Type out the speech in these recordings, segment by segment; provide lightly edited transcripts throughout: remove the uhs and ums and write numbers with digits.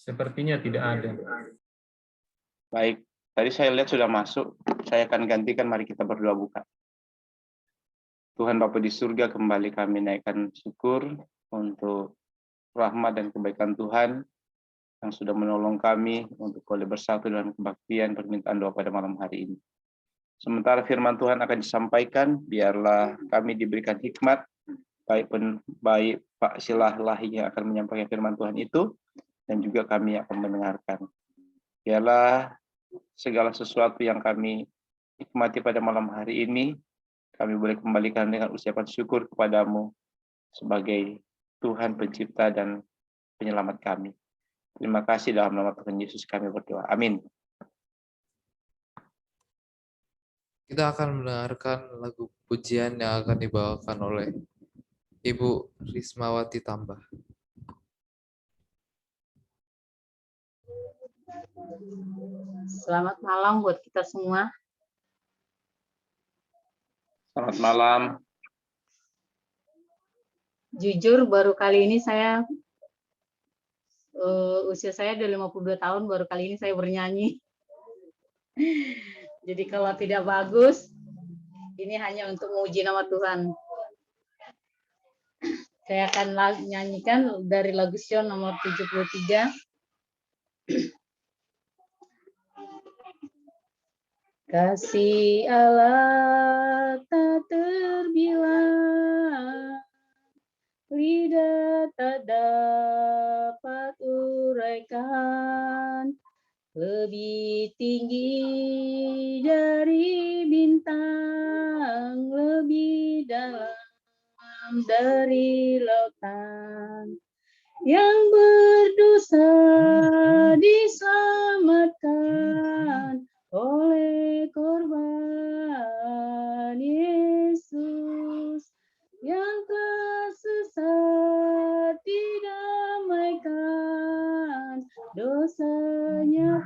Sepertinya tidak ada. Baik, tadi saya lihat sudah masuk. Saya akan gantikan, mari kita berdoa buka. Tuhan Bapa di surga, kembali kami naikkan syukur untuk rahmat dan kebaikan Tuhan yang sudah menolong kami untuk boleh bersatu dalam kebaktian permintaan doa pada malam hari ini. Sementara firman Tuhan akan disampaikan, biarlah kami diberikan hikmat, baik Pak Silahlahi yang akan menyampaikan firman Tuhan itu, dan juga kami akan mendengarkan. Biarlah segala sesuatu yang kami nikmati pada malam hari ini, kami boleh kembalikan dengan ucapan syukur kepadamu sebagai Tuhan pencipta dan penyelamat kami. Terima kasih, dalam nama Tuhan Yesus kami berdoa. Amin. Kita akan mendengarkan lagu pujian yang akan dibawakan oleh Ibu Rismawati Tambah. Selamat malam buat kita semua. Selamat malam. Jujur baru kali ini saya usia saya udah 52 tahun, baru kali ini saya bernyanyi. Jadi kalau tidak bagus, ini hanya untuk menguji nama Tuhan. Saya akan nyanyikan dari lagu Sion nomor 73. Kasih Allah tak terbilang, lidah tak dapat uraikan, lebih tinggi dari bintang, lebih dalam dari lautan. Yang berdosa diselamatkan oleh korban Yesus, yang tersesat didamaikan, dosanya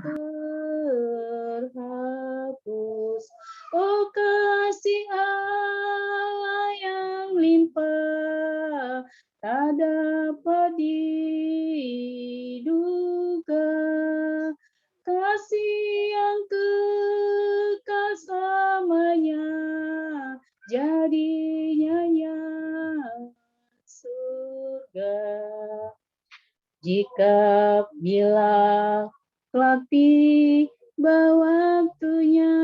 terhapus. Oh kasih Allah yang limpah, tak dapat diduga, kasih yang kekal selamanya, jadinya yang surga. Jika bila kelak tiba waktunya,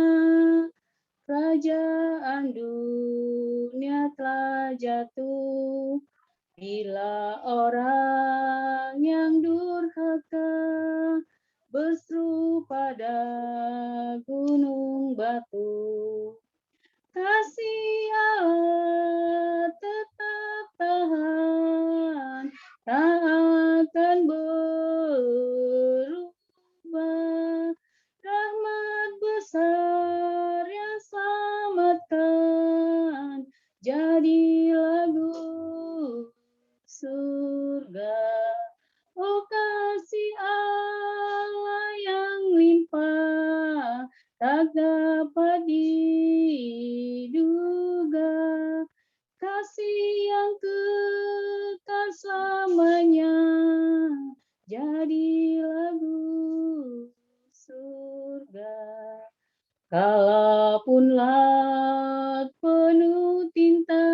kerajaan dunia telah jatuh, bila orang yang durhaka berseru pada gunung batu, kasih Allah tetap tahan, tak akan berubah. Rahmat besar yang selamatkan, jadi lagu surga. Oh kasih Allah yang limpah, tak dapat diduga, kasih yang kekal selamanya, jadi lagu surga. Kalaupun laut penuh tinta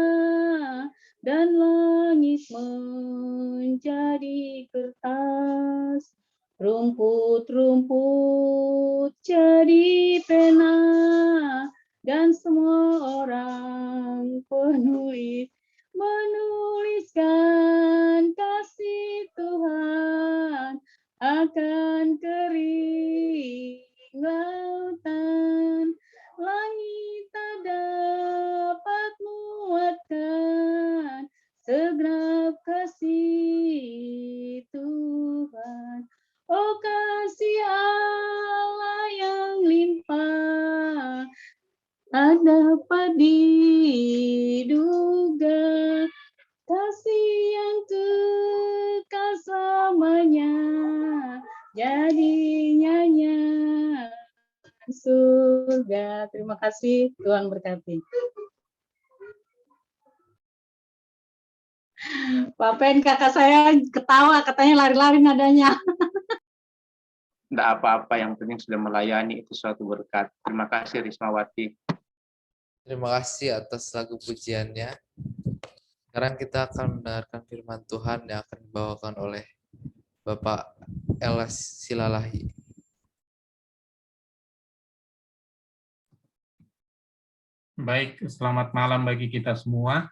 dan langit menjadi kertas, rumput-rumput jadi pena, dan semua orang penulis menuliskan kasih Tuhan, akan kering lautan, langit tak dapat muatkan segenap kasih Tuhan. Oh kasih Allah yang limpah, tak dapat diduga, kasih yang kekal selamanya, jadinya surga. Terima kasih, Tuhan berkati. Pak Pen, kakak saya ketawa, katanya lari-lari nadanya. Tidak apa-apa, yang penting sudah melayani, itu suatu berkat. Terima kasih Rismawati. Terima kasih atas lagu pujiannya. Sekarang kita akan mendengarkan firman Tuhan yang akan dibawakan oleh Bapak Elas Silalahi. Baik, selamat malam bagi kita semua.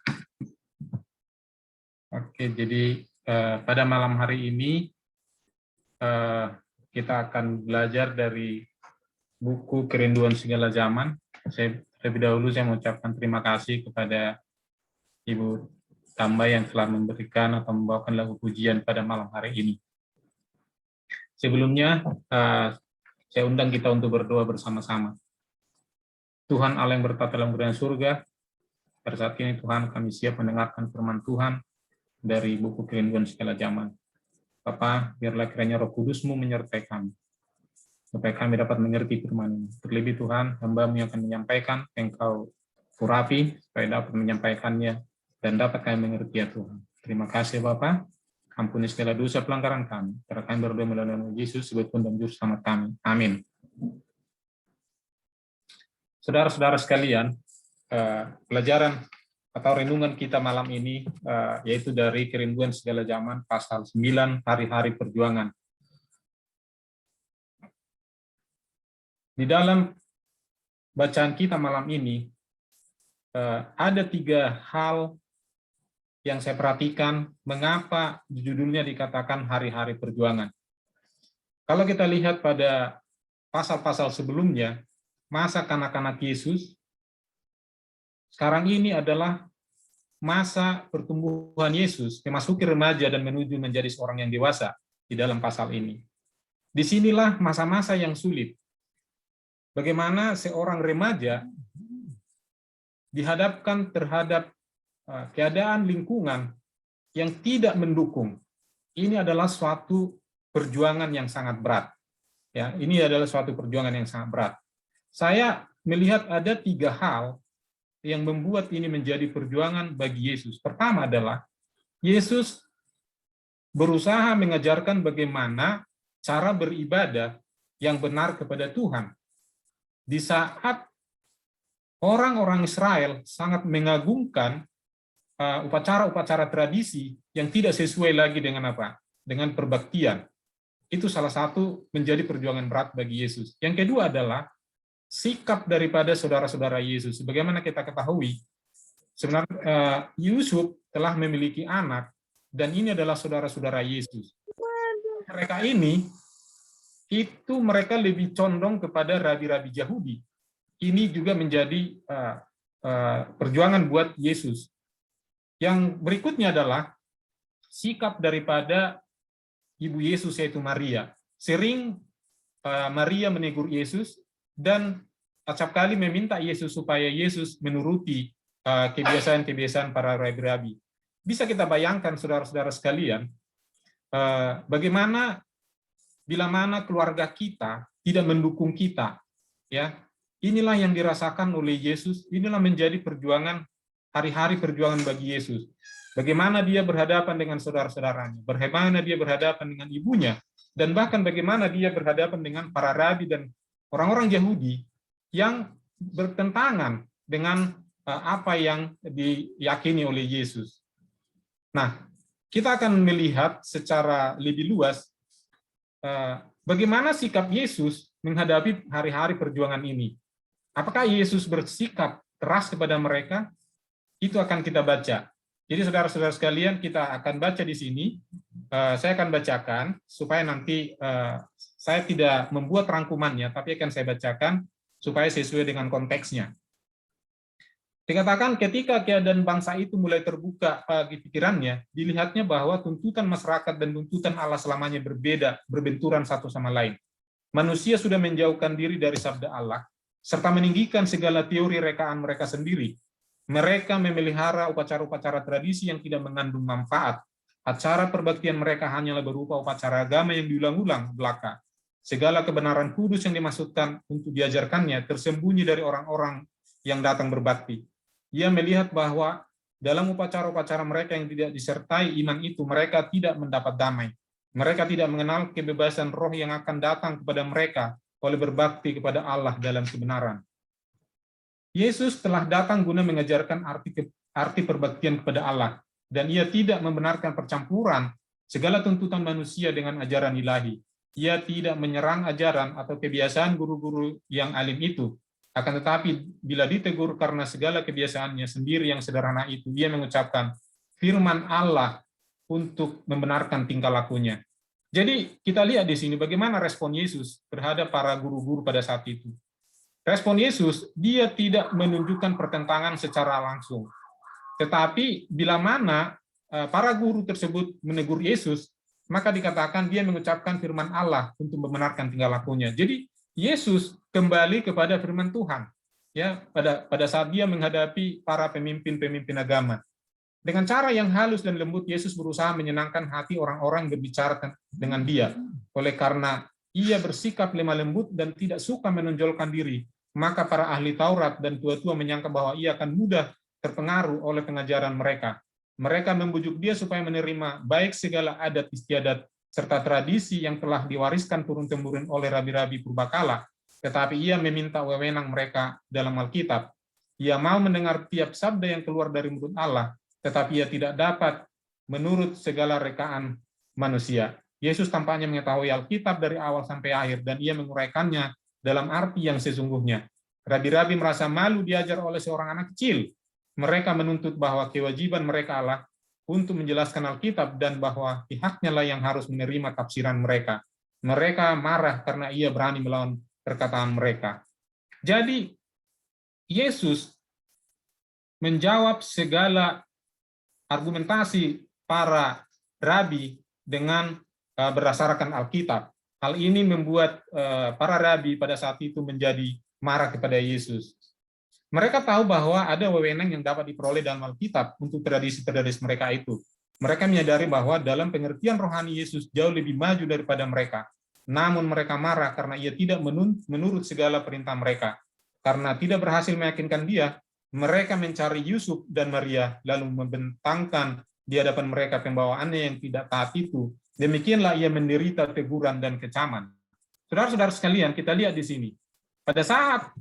Oke, jadi pada malam hari ini kita akan belajar dari buku Kerinduan Segala Zaman. Terlebih dahulu saya mengucapkan terima kasih kepada Ibu Tamba yang telah memberikan atau membawakan lagu pujian pada malam hari ini. Sebelumnya, saya undang kita untuk berdoa bersama-sama. Tuhan Allah yang bertata dalam kerajaan surga, pada saat ini Tuhan kami siap mendengarkan firman Tuhan dari buku Kerinduan Segala Zaman. Bapa, biarlah kiranya Roh Kudus-Mu menyertai kami, supaya kami dapat mengerti firman ini. Terlebih Tuhan, hamba-Mu yang akan menyampaikan, Engkau urapi, supaya dapat menyampaikannya, dan dapat kami mengerti ya Tuhan. Terima kasih Bapa, ampuni segala dosa pelanggaran kami, karena kami berdoa melalui nama Yesus, sebagai Tuhan dan Juru Selamat kami. Amin. Saudara-saudara sekalian, pelajaran atau renungan kita malam ini yaitu dari Kerinduan Segala Zaman pasal 9, hari-hari perjuangan. Di dalam bacaan kita malam ini ada 3 hal yang saya perhatikan mengapa judulnya dikatakan hari-hari perjuangan. Kalau kita lihat pada pasal-pasal sebelumnya, masa kanak-kanak Yesus, sekarang ini adalah masa pertumbuhan Yesus, memasuki remaja dan menuju menjadi seorang yang dewasa di dalam pasal ini. Disinilah masa-masa yang sulit. Bagaimana seorang remaja dihadapkan terhadap keadaan lingkungan yang tidak mendukung. Ini adalah suatu perjuangan yang sangat berat. Ya, ini adalah suatu perjuangan yang sangat berat. Saya melihat ada 3 hal yang membuat ini menjadi perjuangan bagi Yesus. Pertama adalah Yesus berusaha mengajarkan bagaimana cara beribadah yang benar kepada Tuhan. Di saat orang-orang Israel sangat mengagungkan upacara-upacara tradisi yang tidak sesuai lagi dengan apa? Dengan perbaktian. Itu salah satu menjadi perjuangan berat bagi Yesus. Yang kedua adalah sikap daripada saudara-saudara Yesus. Sebagaimana kita ketahui, sebenarnya Yusuf telah memiliki anak, dan ini adalah saudara-saudara Yesus. Mereka ini, mereka lebih condong kepada rabi-rabi Yahudi. Ini juga menjadi perjuangan buat Yesus. Yang berikutnya adalah sikap daripada ibu Yesus, yaitu Maria. Sering Maria menegur Yesus, dan acap kali meminta Yesus supaya Yesus menuruti kebiasaan-kebiasaan para rabi-rabi. Bisa kita bayangkan, saudara-saudara sekalian, bagaimana bila mana keluarga kita tidak mendukung kita, ya. Inilah yang dirasakan oleh Yesus. Inilah menjadi perjuangan, hari-hari perjuangan bagi Yesus. Bagaimana dia berhadapan dengan saudara-saudaranya, bagaimana dia berhadapan dengan ibunya, dan bahkan bagaimana dia berhadapan dengan para rabi dan orang-orang Yahudi yang bertentangan dengan apa yang diyakini oleh Yesus. Nah, kita akan melihat secara lebih luas bagaimana sikap Yesus menghadapi hari-hari perjuangan ini. Apakah Yesus bersikap keras kepada mereka? Itu akan kita baca. Jadi saudara-saudara sekalian, kita akan baca di sini. Saya akan bacakan supaya nanti saya tidak membuat rangkumannya, tapi akan saya bacakan supaya sesuai dengan konteksnya. Dikatakan ketika keadaan bangsa itu mulai terbuka bagi pikirannya, dilihatnya bahwa tuntutan masyarakat dan tuntutan Allah selamanya berbeda, berbenturan satu sama lain. Manusia sudah menjauhkan diri dari sabda Allah, serta meninggikan segala teori rekaan mereka sendiri. Mereka memelihara upacara-upacara tradisi yang tidak mengandung manfaat. Acara perbaktian mereka hanyalah berupa upacara agama yang diulang-ulang belaka. Segala kebenaran kudus yang dimaksudkan untuk diajarkannya tersembunyi dari orang-orang yang datang berbakti. Ia melihat bahwa dalam upacara-upacara mereka yang tidak disertai iman itu, mereka tidak mendapat damai. Mereka tidak mengenal kebebasan roh yang akan datang kepada mereka oleh berbakti kepada Allah dalam kebenaran. Yesus telah datang guna mengajarkan arti perbaktian kepada Allah, dan ia tidak membenarkan percampuran segala tuntutan manusia dengan ajaran ilahi. Ia tidak menyerang ajaran atau kebiasaan guru-guru yang alim itu. Akan tetapi, bila ditegur karena segala kebiasaannya sendiri yang sederhana itu, ia mengucapkan firman Allah untuk membenarkan tingkah lakunya. Jadi kita lihat di sini bagaimana respon Yesus terhadap para guru-guru pada saat itu. Respon Yesus, dia tidak menunjukkan pertentangan secara langsung. Tetapi bila mana para guru tersebut menegur Yesus, maka dikatakan dia mengucapkan firman Allah untuk membenarkan tingkah lakunya. Jadi Yesus kembali kepada firman Tuhan, ya, pada saat dia menghadapi para pemimpin-pemimpin agama. Dengan cara yang halus dan lembut, Yesus berusaha menyenangkan hati orang-orang yang berbicara dengan dia. Oleh karena ia bersikap lemah lembut dan tidak suka menonjolkan diri, maka para ahli Taurat dan tua-tua menyangka bahwa ia akan mudah terpengaruh oleh pengajaran mereka. Mereka membujuk dia supaya menerima baik segala adat istiadat serta tradisi yang telah diwariskan turun-temurun oleh rabi-rabi purbakala, tetapi ia meminta wewenang mereka dalam Alkitab. Ia mau mendengar tiap sabda yang keluar dari mulut Allah, tetapi ia tidak dapat menurut segala rekaan manusia. Yesus tampaknya mengetahui Alkitab dari awal sampai akhir, dan ia menguraikannya dalam arti yang sesungguhnya. Rabi-rabi merasa malu diajar oleh seorang anak kecil. Mereka menuntut bahwa kewajiban mereka lah untuk menjelaskan Alkitab dan bahwa pihaknya lah yang harus menerima tafsiran mereka. Mereka marah karena ia berani melawan perkataan mereka. Jadi, Yesus menjawab segala argumentasi para rabi dengan berdasarkan Alkitab. Hal ini membuat para rabi pada saat itu menjadi marah kepada Yesus. Mereka tahu bahwa ada wewenang yang dapat diperoleh dalam Alkitab untuk tradisi-tradisi mereka itu. Mereka menyadari bahwa dalam pengertian rohani Yesus jauh lebih maju daripada mereka. Namun mereka marah karena ia tidak menurut segala perintah mereka. Karena tidak berhasil meyakinkan dia, mereka mencari Yusuf dan Maria, lalu membentangkan di hadapan mereka pembawaannya yang tidak taat itu. Demikianlah ia menderita teguran dan kecaman. Saudara-saudara sekalian, kita lihat di sini. Pada saat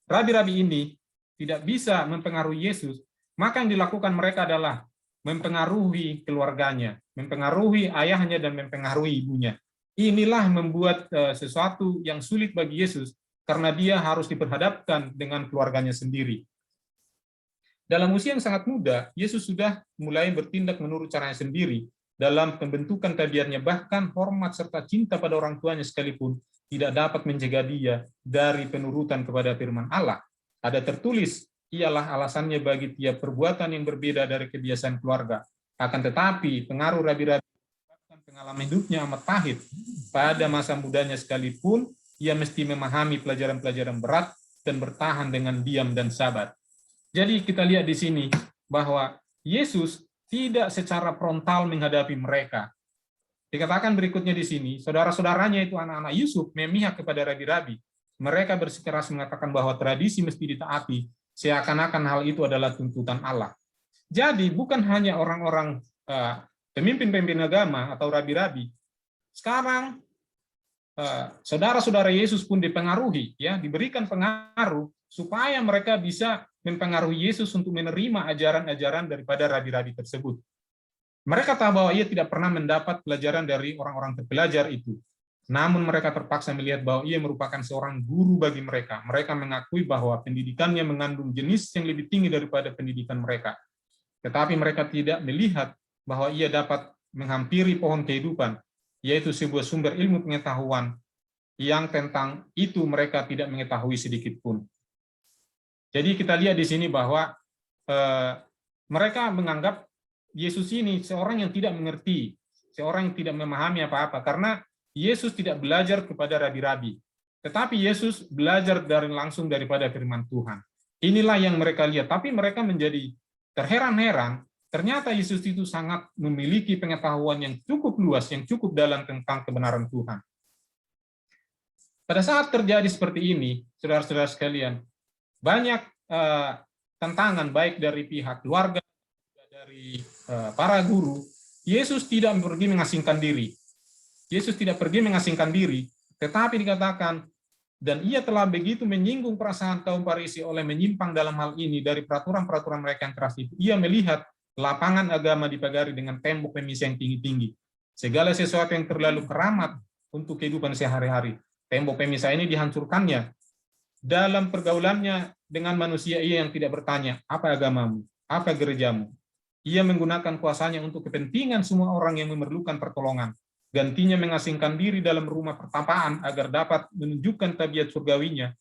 rabi-rabi ini tidak bisa mempengaruhi Yesus, maka yang dilakukan mereka adalah mempengaruhi keluarganya, mempengaruhi ayahnya, dan mempengaruhi ibunya. Inilah membuat sesuatu yang sulit bagi Yesus, karena dia harus diperhadapkan dengan keluarganya sendiri. Dalam usia yang sangat muda, Yesus sudah mulai bertindak menurut caranya sendiri. Dalam pembentukan tabiatnya, bahkan hormat serta cinta pada orang tuanya sekalipun tidak dapat mencegah dia dari penurutan kepada firman Allah. Ada tertulis, ialah alasannya bagi tiap perbuatan yang berbeda dari kebiasaan keluarga. Akan tetapi, pengaruh rabi-rabi pengalaman hidupnya amat pahit. Pada masa mudanya sekalipun, ia mesti memahami pelajaran-pelajaran berat dan bertahan dengan diam dan sabar. Jadi kita lihat di sini bahwa Yesus tidak secara frontal menghadapi mereka. Dikatakan berikutnya di sini, saudara-saudaranya itu anak-anak Yusuf memihak kepada rabi-rabi. Mereka bersikeras mengatakan bahwa tradisi mesti ditaati, seakan-akan hal itu adalah tuntutan Allah. Jadi bukan hanya orang-orang pemimpin-pemimpin agama atau rabi-rabi. Sekarang saudara-saudara Yesus pun dipengaruhi, ya, diberikan pengaruh supaya mereka bisa mempengaruhi Yesus untuk menerima ajaran-ajaran daripada rabi-rabi tersebut. Mereka tahu bahwa ia tidak pernah mendapat pelajaran dari orang-orang terpelajar itu. Namun mereka terpaksa melihat bahwa ia merupakan seorang guru bagi mereka. Mereka mengakui bahwa pendidikannya mengandung jenis yang lebih tinggi daripada pendidikan mereka. Tetapi mereka tidak melihat bahwa ia dapat menghampiri pohon kehidupan, yaitu sebuah sumber ilmu pengetahuan yang tentang itu mereka tidak mengetahui sedikit pun. Jadi kita lihat di sini bahwa mereka menganggap Yesus ini seorang yang tidak mengerti, seorang yang tidak memahami apa-apa, karena Yesus tidak belajar kepada rabi-rabi, tetapi Yesus belajar langsung daripada firman Tuhan. Inilah yang mereka lihat, tapi mereka menjadi terheran-heran, ternyata Yesus itu sangat memiliki pengetahuan yang cukup luas, yang cukup dalam tentang kebenaran Tuhan. Pada saat terjadi seperti ini, saudara-saudara sekalian, banyak tantangan baik dari pihak keluarga, dari para guru, Yesus tidak pergi mengasingkan diri. Yesus tidak pergi mengasingkan diri, tetapi dikatakan, dan ia telah begitu menyinggung perasaan kaum Farisi oleh menyimpang dalam hal ini dari peraturan-peraturan mereka yang keras itu. Ia melihat lapangan agama dipagari dengan tembok pemisi yang tinggi-tinggi. Segala sesuatu yang terlalu keramat untuk kehidupan sehari-hari. Tembok pemisah ini dihancurkannya. Dalam pergaulannya dengan manusia, ia yang tidak bertanya, apa agamamu? Apa gerejamu? Ia menggunakan kuasanya untuk kepentingan semua orang yang memerlukan pertolongan. Gantinya mengasingkan diri dalam rumah pertapaan agar dapat menunjukkan tabiat surgawinya.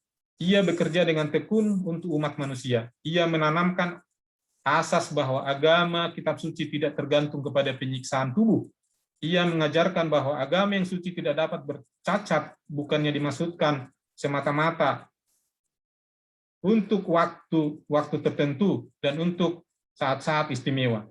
Ia bekerja dengan tekun untuk umat manusia. Ia menanamkan asas bahwa agama kitab suci tidak tergantung kepada penyiksaan tubuh. Ia mengajarkan bahwa agama yang suci tidak dapat bercacat, bukannya dimaksudkan semata-mata untuk waktu tertentu dan untuk saat-saat istimewa.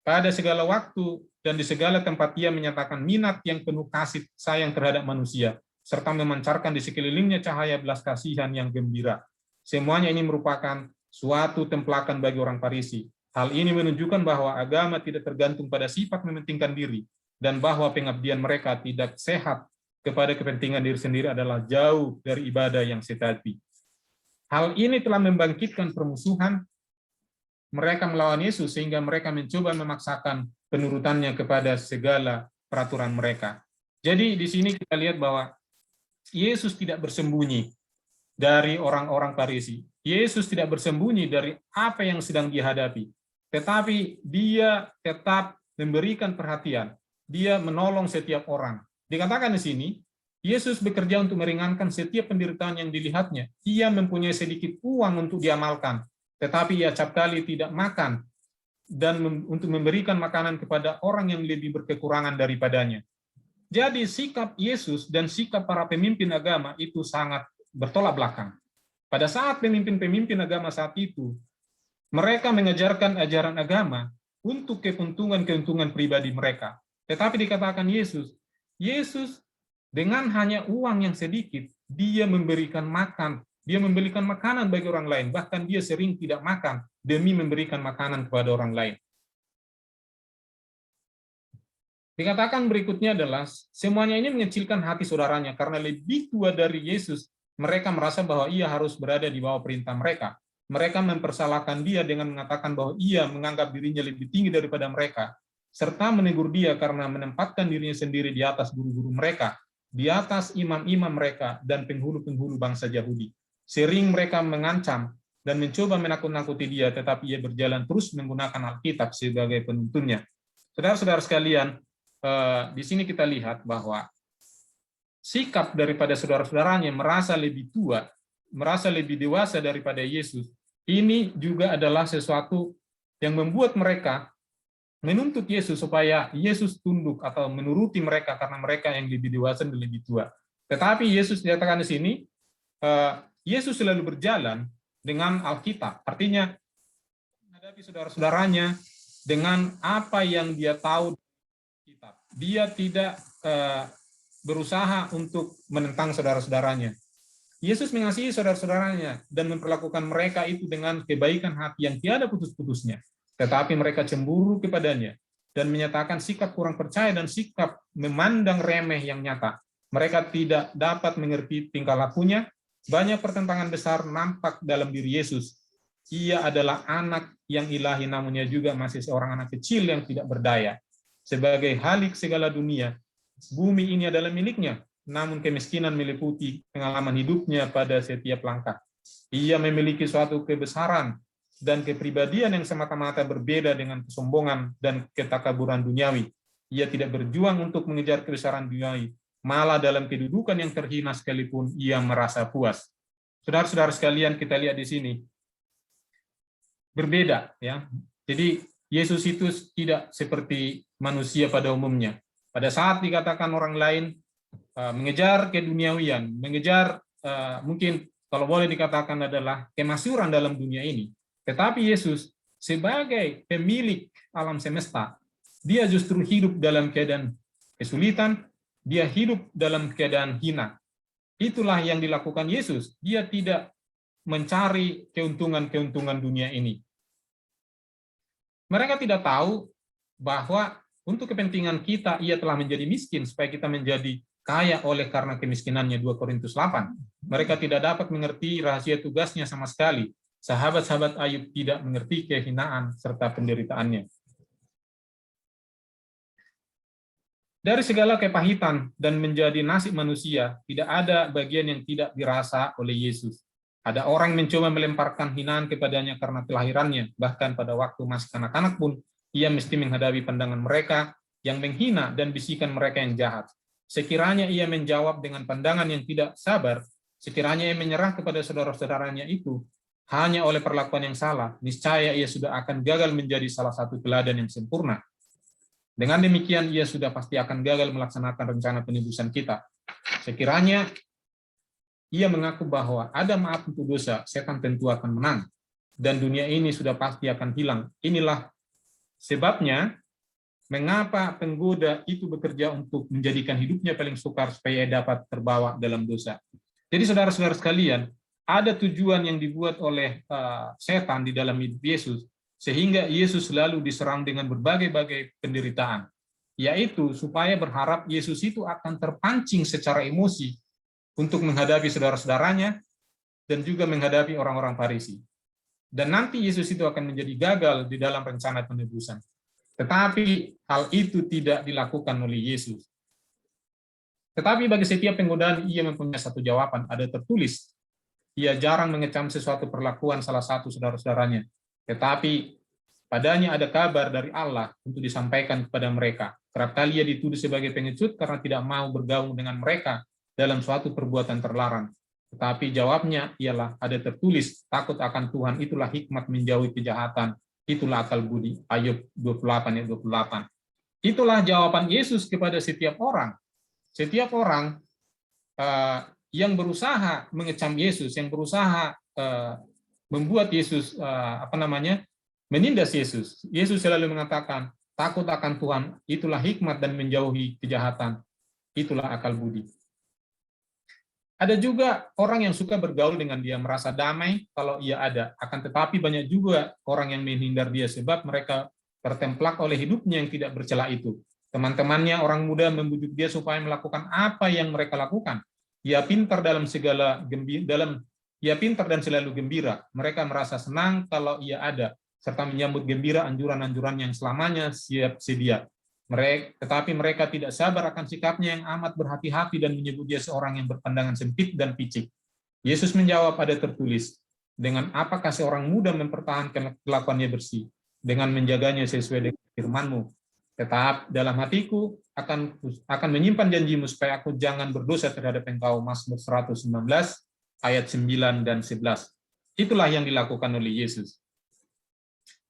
Pada segala waktu dan di segala tempat ia menyatakan minat yang penuh kasih sayang terhadap manusia, serta memancarkan di sekelilingnya cahaya belas kasihan yang gembira. Semuanya ini merupakan suatu templakan bagi orang Farisi. Hal ini menunjukkan bahwa agama tidak tergantung pada sifat mementingkan diri, dan bahwa pengabdian mereka tidak sehat kepada kepentingan diri sendiri adalah jauh dari ibadah yang sejati. Hal ini telah membangkitkan permusuhan mereka melawan Yesus, sehingga mereka mencoba memaksakan penurutannya kepada segala peraturan mereka. Jadi di sini kita lihat bahwa Yesus tidak bersembunyi dari orang-orang Farisi. Yesus tidak bersembunyi dari apa yang sedang dihadapi, tetapi dia tetap memberikan perhatian. Dia menolong setiap orang. Dikatakan di sini, Yesus bekerja untuk meringankan setiap penderitaan yang dilihatnya. Ia mempunyai sedikit uang untuk diamalkan, tetapi ia acap kali tidak makan dan untuk memberikan makanan kepada orang yang lebih berkekurangan daripadanya. Jadi sikap Yesus dan sikap para pemimpin agama itu sangat bertolak belakang. Pada saat pemimpin-pemimpin agama saat itu, mereka mengajarkan ajaran agama untuk keuntungan-keuntungan pribadi mereka. Tetapi dikatakan Yesus dengan hanya uang yang sedikit, dia memberikan makan, dia memberikan makanan bagi orang lain, bahkan dia sering tidak makan demi memberikan makanan kepada orang lain. Dikatakan berikutnya adalah, semuanya ini mengecilkan hati saudaranya, karena lebih tua dari Yesus, mereka merasa bahwa ia harus berada di bawah perintah mereka. Mereka mempersalahkan dia dengan mengatakan bahwa ia menganggap dirinya lebih tinggi daripada mereka, serta menegur dia karena menempatkan dirinya sendiri di atas guru-guru mereka, di atas imam-imam mereka, dan penghulu-penghulu bangsa Yahudi. Sering mereka mengancam dan mencoba menakut-nakuti dia, tetapi ia berjalan terus menggunakan Alkitab sebagai penuntunnya. Saudara-saudara sekalian, di sini kita lihat bahwa sikap daripada saudara-saudaranya merasa lebih tua, merasa lebih dewasa daripada Yesus, ini juga adalah sesuatu yang membuat mereka menuntut Yesus supaya Yesus tunduk atau menuruti mereka karena mereka yang lebih dewasa dan lebih tua. Tetapi Yesus dikatakan di sini, Yesus selalu berjalan dengan Alkitab. Artinya, menghadapi saudara-saudaranya dengan apa yang dia tahu. Dia tidak berusaha untuk menentang saudara-saudaranya. Yesus mengasihi saudara-saudaranya dan memperlakukan mereka itu dengan kebaikan hati yang tiada putus-putusnya. Tetapi mereka cemburu kepadanya dan menyatakan sikap kurang percaya dan sikap memandang remeh yang nyata. Mereka tidak dapat mengerti tingkah lakunya. Banyak pertentangan besar nampak dalam diri Yesus. Ia adalah anak yang ilahi, namun ia juga masih seorang anak kecil yang tidak berdaya. Sebagai Khalik segala dunia, bumi ini adalah miliknya, namun kemiskinan meliputi pengalaman hidupnya pada setiap langkah. Ia memiliki suatu kebesaran dan kepribadian yang semata-mata berbeda dengan kesombongan dan ketakaburan duniawi. Ia tidak berjuang untuk mengejar kebesaran duniawi, malah dalam kedudukan yang terhina sekalipun ia merasa puas. Saudara-saudara sekalian, kita lihat di sini berbeda, ya. Jadi Yesus itu tidak seperti manusia pada umumnya. Pada saat dikatakan orang lain mengejar keduniawian, mengejar mungkin kalau boleh dikatakan adalah kemasyhuran dalam dunia ini. Tetapi Yesus sebagai pemilik alam semesta, dia justru hidup dalam keadaan kesulitan, dia hidup dalam keadaan hina. Itulah yang dilakukan Yesus. Dia tidak mencari keuntungan-keuntungan dunia ini. Mereka tidak tahu bahwa Untuk kepentingan kita, ia telah menjadi miskin supaya kita menjadi kaya oleh karena kemiskinannya. 2 Korintus 8. Mereka tidak dapat mengerti rahasia tugasnya sama sekali. Sahabat-sahabat Ayub tidak mengerti kehinaan serta penderitaannya. Dari segala kepahitan dan menjadi nasib manusia, tidak ada bagian yang tidak dirasa oleh Yesus. Ada orang mencoba melemparkan hinaan kepadanya karena kelahirannya, bahkan pada waktu masih kanak-kanak pun, ia mesti menghadapi pandangan mereka yang menghina dan bisikan mereka yang jahat. Sekiranya ia menjawab dengan pandangan yang tidak sabar, sekiranya ia menyerah kepada saudara-saudaranya itu, hanya oleh perlakuan yang salah, niscaya ia sudah akan gagal menjadi salah satu teladan yang sempurna. Dengan demikian, ia sudah pasti akan gagal melaksanakan rencana penebusan kita. Sekiranya ia mengaku bahwa ada maaf untuk dosa, setan tentu akan menang. Dan dunia ini sudah pasti akan hilang. Inilah sebabnya, mengapa penggoda itu bekerja untuk menjadikan hidupnya paling sukar supaya ia dapat terbawa dalam dosa. Jadi saudara-saudara sekalian, ada tujuan yang dibuat oleh setan di dalam hidup Yesus, sehingga Yesus selalu diserang dengan berbagai-bagai penderitaan, yaitu supaya berharap Yesus itu akan terpancing secara emosi untuk menghadapi saudara-saudaranya dan juga menghadapi orang-orang Farisi. Dan nanti Yesus itu akan menjadi gagal di dalam rencana penebusan. Tetapi hal itu tidak dilakukan oleh Yesus. Tetapi bagi setiap penggodaan, ia mempunyai satu jawaban, ada tertulis. Ia jarang mengecam sesuatu perlakuan salah satu saudara-saudaranya, tetapi padanya ada kabar dari Allah untuk disampaikan kepada mereka. Kerap kali ia dituduh sebagai pengecut karena tidak mau bergaul dengan mereka dalam suatu perbuatan terlarang. Tetapi jawabnya ialah ada tertulis, takut akan Tuhan itulah hikmat menjauhi kejahatan, itulah akal budi. Ayub 28 ayat 28. Itulah jawaban Yesus kepada setiap orang. Setiap orang yang berusaha mengecam Yesus, yang berusaha membuat Yesus menindas Yesus. Yesus selalu mengatakan, takut akan Tuhan, itulah hikmat dan menjauhi kejahatan, itulah akal budi. Ada juga orang yang suka bergaul dengan dia, merasa damai kalau ia ada. Akan tetapi banyak juga orang yang menghindar dia sebab mereka tertemplak oleh hidupnya yang tidak bercela itu. Teman-temannya, orang muda membujuk dia supaya melakukan apa yang mereka lakukan. Ia pintar dan selalu gembira. Mereka merasa senang kalau ia ada, serta menyambut gembira anjuran-anjuran yang selamanya siap sedia. Tetapi mereka tidak sabar akan sikapnya yang amat berhati-hati dan menyebut dia seorang yang berpandangan sempit dan picik. Yesus menjawab, ada tertulis, dengan apakah seorang muda mempertahankan kelakuannya bersih? Dengan menjaganya sesuai dengan firman-Mu. Tetap dalam hatiku akan menyimpan janjimu supaya aku jangan berdosa terhadap engkau. Mazmur 119 ayat 9 dan 11. Itulah yang dilakukan oleh Yesus.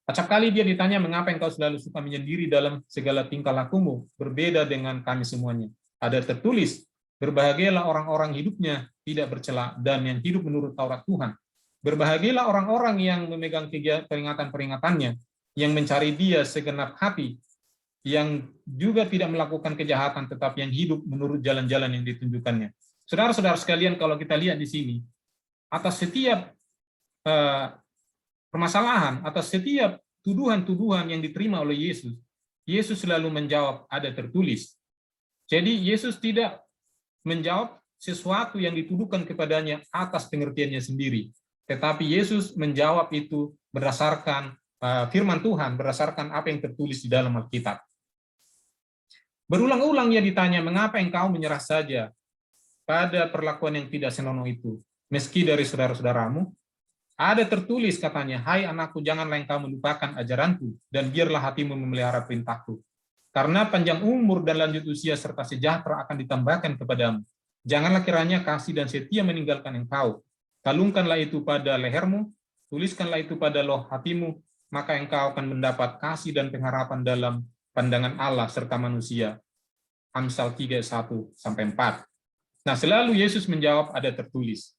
Acap kali dia ditanya, mengapa engkau selalu suka menyendiri dalam segala tingkah lakumu, berbeda dengan kami semuanya. Ada tertulis, berbahagialah orang-orang hidupnya tidak bercela dan yang hidup menurut Taurat Tuhan. Berbahagialah orang-orang yang memegang peringatan-peringatannya, yang mencari dia segenap hati, yang juga tidak melakukan kejahatan, tetapi yang hidup menurut jalan-jalan yang ditunjukkannya. Saudara-saudara sekalian, kalau kita lihat di sini, atas setiap permasalahan, atas setiap tuduhan-tuduhan yang diterima oleh Yesus, Yesus selalu menjawab, ada tertulis. Jadi Yesus tidak menjawab sesuatu yang dituduhkan kepadanya atas pengertiannya sendiri, tetapi Yesus menjawab itu berdasarkan firman Tuhan, berdasarkan apa yang tertulis di dalam Alkitab. Berulang-ulang ia ditanya, mengapa engkau menyerah saja pada perlakuan yang tidak senonoh itu, meski dari saudara-saudaramu? Ada tertulis katanya, hai anakku, janganlah engkau melupakan ajaranku, dan biarlah hatimu memelihara perintahku. Karena panjang umur dan lanjut usia serta sejahtera akan ditambahkan kepadamu. Janganlah kiranya kasih dan setia meninggalkan engkau. Kalungkanlah itu pada lehermu, tuliskanlah itu pada loh hatimu, maka engkau akan mendapat kasih dan pengharapan dalam pandangan Allah serta manusia. Amsal 3:1-4. Nah, selalu Yesus menjawab, ada tertulis.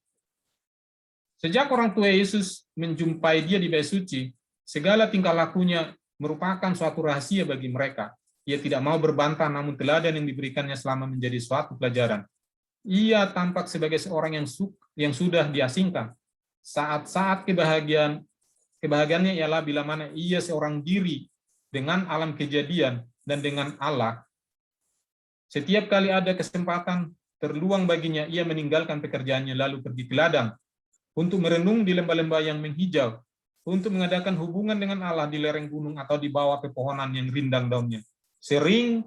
Sejak orang tua Yesus menjumpai dia di bait suci, segala tingkah lakunya merupakan suatu rahasia bagi mereka. Ia tidak mau berbantah, namun teladan yang diberikannya selama menjadi suatu pelajaran. Ia tampak sebagai seorang yang sudah diasingkan. Saat-saat kebahagiaannya ialah bila mana ia seorang diri dengan alam kejadian dan dengan Allah, setiap kali ada kesempatan terluang baginya, ia meninggalkan pekerjaannya lalu pergi ke ladang untuk merenung di lembah-lembah yang menghijau, untuk mengadakan hubungan dengan Allah di lereng gunung atau di bawah pepohonan yang rindang daunnya. Sering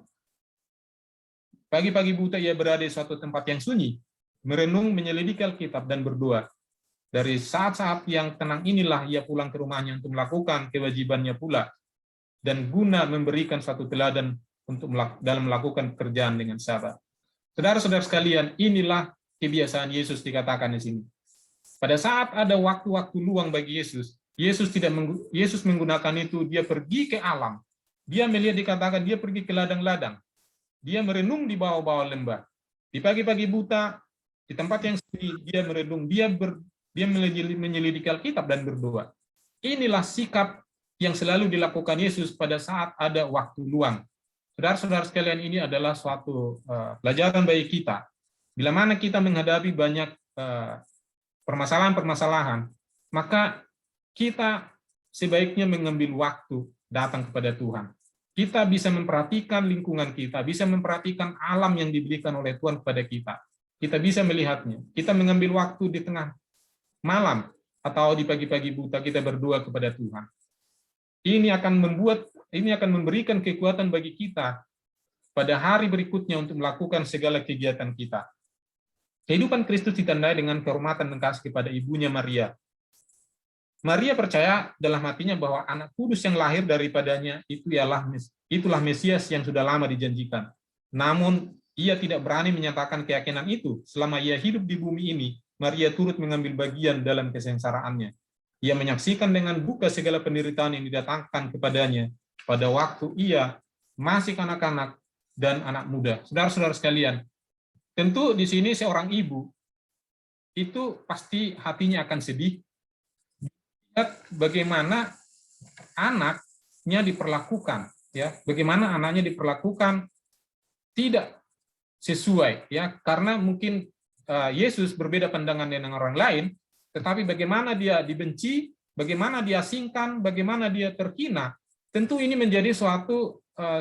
pagi-pagi buta ia berada di suatu tempat yang sunyi, merenung, menyelidiki Alkitab, dan berdoa. Dari saat-saat yang tenang inilah ia pulang ke rumahnya untuk melakukan kewajibannya pula, dan guna memberikan suatu teladan untuk dalam melakukan pekerjaan dengan sabar. Saudara-saudara sekalian, inilah kebiasaan Yesus dikatakan di sini. Pada saat ada waktu-waktu luang bagi Yesus, Yesus menggunakan itu, dia pergi ke alam. Dia melihat, dikatakan dia pergi ke ladang-ladang. Dia merenung di bawah-bawah lembah. Di pagi-pagi buta, di tempat yang sunyi, dia merenung, dia menyelidiki Alkitab dan berdoa. Inilah sikap yang selalu dilakukan Yesus pada saat ada waktu luang. Saudara-saudara sekalian, ini adalah suatu pelajaran bagi kita. Bila mana kita menghadapi banyak permasalahan-permasalahan, maka kita sebaiknya mengambil waktu datang kepada Tuhan. Kita bisa memperhatikan lingkungan kita, bisa memperhatikan alam yang diberikan oleh Tuhan kepada kita. Kita bisa melihatnya. Kita mengambil waktu di tengah malam atau di pagi-pagi buta, kita berdoa kepada Tuhan. Ini akan memberikan kekuatan bagi kita pada hari berikutnya untuk melakukan segala kegiatan kita. Kehidupan Kristus ditandai dengan kehormatan dan kasih kepada ibunya Maria. Maria percaya dalam hatinya bahwa anak kudus yang lahir daripadanya itulah Mesias yang sudah lama dijanjikan. Namun ia tidak berani menyatakan keyakinan itu. Selama ia hidup di bumi ini, Maria turut mengambil bagian dalam kesengsaraannya. Ia menyaksikan dengan duka segala penderitaan yang didatangkan kepadanya pada waktu ia masih kanak-kanak dan anak muda. Saudara-saudara sekalian, tentu di sini seorang ibu itu pasti hatinya akan sedih lihat bagaimana anaknya diperlakukan, ya, bagaimana anaknya diperlakukan tidak sesuai, ya, karena mungkin Yesus berbeda pandangan dengan orang lain. Tetapi bagaimana dia dibenci, bagaimana dia diasingkan, bagaimana dia terhina, tentu ini menjadi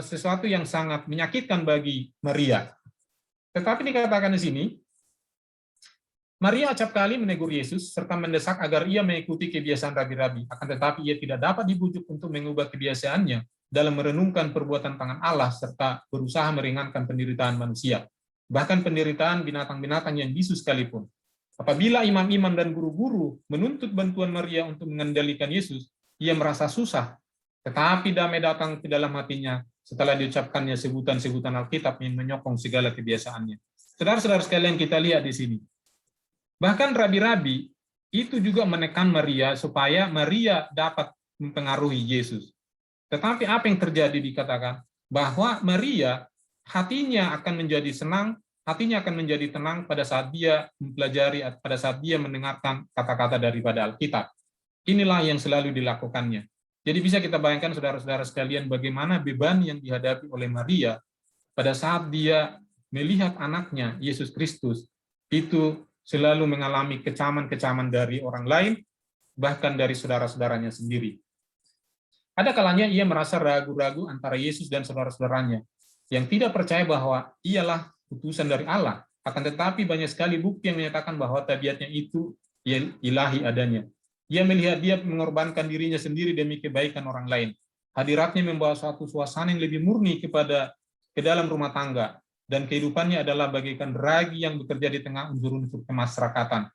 sesuatu yang sangat menyakitkan bagi Maria. Tetapi dikatakan di sini, Maria acap kali menegur Yesus serta mendesak agar ia mengikuti kebiasaan rabi-rabi. Akan tetapi ia tidak dapat dibujuk untuk mengubah kebiasaannya dalam merenungkan perbuatan tangan Allah serta berusaha meringankan penderitaan manusia, bahkan penderitaan binatang-binatang yang bisu sekalipun. Apabila imam-imam dan guru-guru menuntut bantuan Maria untuk mengendalikan Yesus, ia merasa susah. Tetapi damai datang ke dalam hatinya setelah diucapkannya sebutan-sebutan Alkitab yang menyokong segala kebiasaannya. Saudara-saudara sekalian, kita lihat di sini. Bahkan rabi-rabi itu juga menekan Maria supaya Maria dapat mempengaruhi Yesus. Tetapi apa yang terjadi dikatakan? Bahwa Maria hatinya akan menjadi senang, hatinya akan menjadi tenang pada saat dia mempelajari, pada saat dia mendengarkan kata-kata daripada Alkitab. Inilah yang selalu dilakukannya. Jadi bisa kita bayangkan saudara-saudara sekalian bagaimana beban yang dihadapi oleh Maria pada saat dia melihat anaknya, Yesus Kristus, itu selalu mengalami kecaman-kecaman dari orang lain, bahkan dari saudara-saudaranya sendiri. Ada kalanya ia merasa ragu-ragu antara Yesus dan saudara-saudaranya, yang tidak percaya bahwa ialah utusan dari Allah. Akan tetapi banyak sekali bukti yang menyatakan bahwa tabiatnya itu ilahi adanya. Ia melihat dia mengorbankan dirinya sendiri demi kebaikan orang lain. Hadiratnya membawa suatu suasana yang lebih murni ke dalam rumah tangga, dan kehidupannya adalah bagaikan ragi yang bekerja di tengah unsur-unsur kemasyarakatan.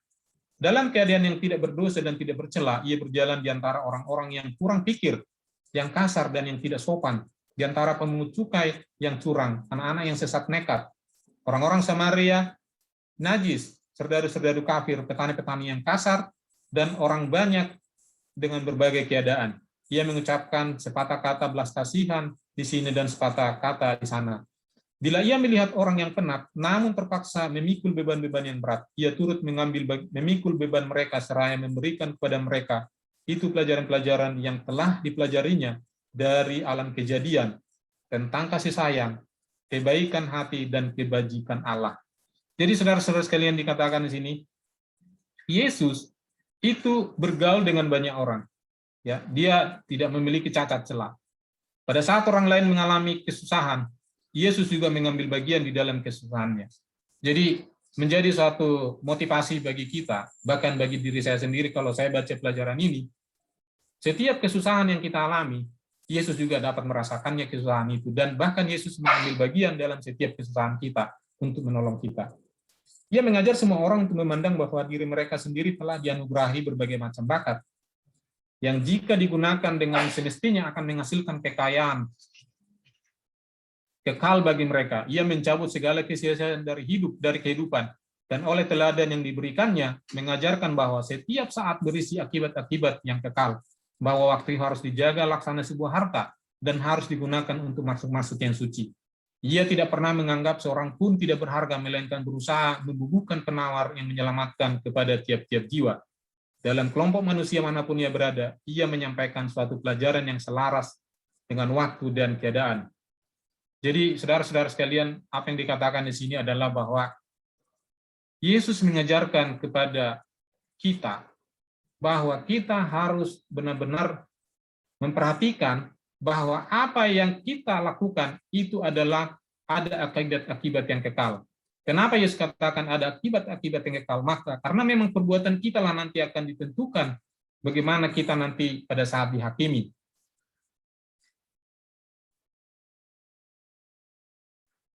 Dalam keadaan yang tidak berdosa dan tidak bercela, ia berjalan di antara orang-orang yang kurang pikir, yang kasar dan yang tidak sopan, di antara pemungut cukai yang curang, anak-anak yang sesat nekat, orang-orang Samaria najis, serdadu-serdadu kafir, petani-petani yang kasar, dan orang banyak dengan berbagai keadaan. Ia mengucapkan sepatah kata belas kasihan di sini dan sepatah kata di sana. Bila ia melihat orang yang penat, namun terpaksa memikul beban-beban yang berat, ia turut memikul beban mereka seraya memberikan kepada mereka itu pelajaran-pelajaran yang telah dipelajarinya dari alam kejadian tentang kasih sayang, kebaikan hati, dan kebajikan Allah. Jadi saudara-saudara sekalian dikatakan di sini, Yesus itu bergaul dengan banyak orang. Ya, dia tidak memiliki cacat celah. Pada saat orang lain mengalami kesusahan, Yesus juga mengambil bagian di dalam kesusahannya. Jadi menjadi suatu motivasi bagi kita, bahkan bagi diri saya sendiri kalau saya baca pelajaran ini, setiap kesusahan yang kita alami, Yesus juga dapat merasakannya kesusahan itu, dan bahkan Yesus mengambil bagian dalam setiap kesusahan kita untuk menolong kita. Ia mengajar semua orang untuk memandang bahwa diri mereka sendiri telah dianugerahi berbagai macam bakat, yang jika digunakan dengan semestinya akan menghasilkan kekayaan kekal bagi mereka. Ia mencabut segala kesia-siaan dari kehidupan, dan oleh teladan yang diberikannya, mengajarkan bahwa setiap saat berisi akibat-akibat yang kekal, bahwa waktu harus dijaga laksana sebuah harta, dan harus digunakan untuk masuk-masuk yang suci. Ia tidak pernah menganggap seorang pun tidak berharga, melainkan berusaha membubuhkan penawar yang menyelamatkan kepada tiap-tiap jiwa. Dalam kelompok manusia manapun ia berada, ia menyampaikan suatu pelajaran yang selaras dengan waktu dan keadaan. Jadi, saudara-saudara sekalian, apa yang dikatakan di sini adalah bahwa Yesus mengajarkan kepada kita bahwa kita harus benar-benar memperhatikan bahwa apa yang kita lakukan itu adalah ada akibat-akibat yang kekal. Kenapa Yesus katakan ada akibat-akibat yang kekal? Maka karena memang perbuatan kita lah nanti akan ditentukan bagaimana kita nanti pada saat dihakimi.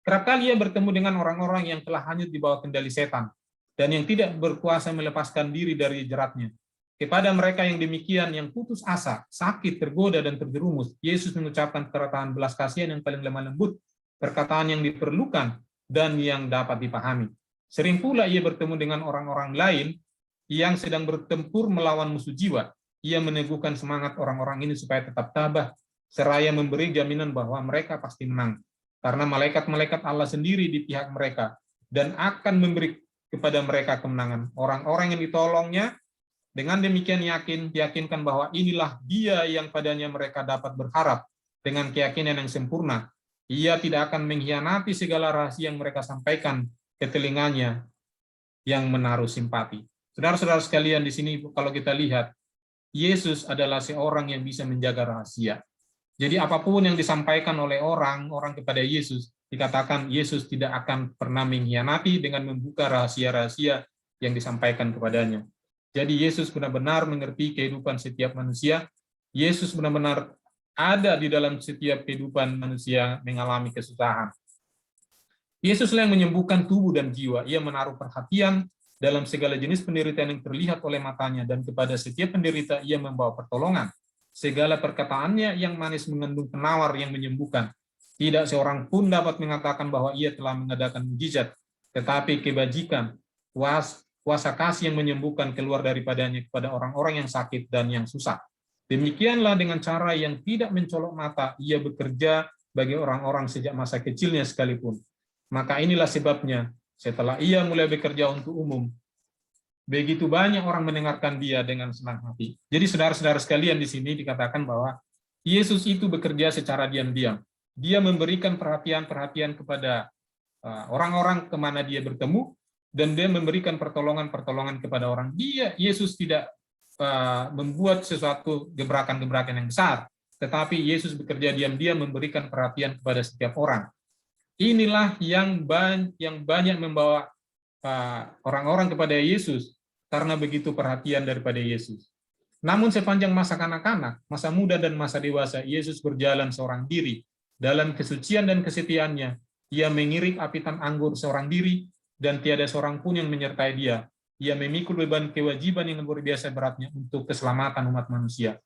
Kerap kali ia bertemu dengan orang-orang yang telah hanyut di bawah kendali setan dan yang tidak berkuasa melepaskan diri dari jeratnya. Kepada mereka yang demikian, yang putus asa, sakit, tergoda, dan terjerumus, Yesus mengucapkan perkataan belas kasihan yang paling lemah lembut, perkataan yang diperlukan dan yang dapat dipahami. Sering pula ia bertemu dengan orang-orang lain yang sedang bertempur melawan musuh jiwa. Ia meneguhkan semangat orang-orang ini supaya tetap tabah, seraya memberi jaminan bahwa mereka pasti menang. Karena malaikat-malaikat Allah sendiri di pihak mereka dan akan memberi kepada mereka kemenangan. Orang-orang yang ditolongnya dengan demikian yakinkan bahwa inilah dia yang padanya mereka dapat berharap dengan keyakinan yang sempurna. Ia tidak akan mengkhianati segala rahasia yang mereka sampaikan ke telinganya yang menaruh simpati. Saudara-saudara sekalian, di sini kalau kita lihat, Yesus adalah seorang yang bisa menjaga rahasia. Jadi apapun yang disampaikan oleh orang kepada Yesus, dikatakan Yesus tidak akan pernah mengkhianati dengan membuka rahasia-rahasia yang disampaikan kepadanya. Jadi Yesus benar-benar mengerti kehidupan setiap manusia. Yesus benar-benar ada di dalam setiap kehidupan manusia mengalami kesusahan. Yesuslah yang menyembuhkan tubuh dan jiwa. Ia menaruh perhatian dalam segala jenis penderitaan yang terlihat oleh matanya, dan kepada setiap penderita ia membawa pertolongan. Segala perkataannya yang manis mengandung penawar yang menyembuhkan. Tidak seorang pun dapat mengatakan bahwa ia telah mengadakan mujizat, tetapi kebajikan, kuasa kasih yang menyembuhkan keluar daripadanya kepada orang-orang yang sakit dan yang susah. Demikianlah dengan cara yang tidak mencolok mata, ia bekerja bagi orang-orang sejak masa kecilnya sekalipun. Maka inilah sebabnya, setelah ia mulai bekerja untuk umum, begitu banyak orang mendengarkan dia dengan senang hati. Jadi saudara-saudara sekalian, di sini dikatakan bahwa Yesus itu bekerja secara diam-diam. Dia memberikan perhatian-perhatian kepada orang-orang kemana dia bertemu, dan dia memberikan pertolongan-pertolongan kepada orang. Yesus tidak membuat sesuatu gebrakan-gebrakan yang besar, tetapi Yesus bekerja diam-diam memberikan perhatian kepada setiap orang. Inilah yang banyak membawa orang-orang kepada Yesus, karena begitu perhatian daripada Yesus. Namun sepanjang masa kanak-kanak, masa muda dan masa dewasa, Yesus berjalan seorang diri. Dalam kesucian dan kesetiaannya, ia mengirik apitan anggur seorang diri, dan tiada seorang pun yang menyertai dia. Ia memikul beban kewajiban yang luar biasa beratnya untuk keselamatan umat manusia.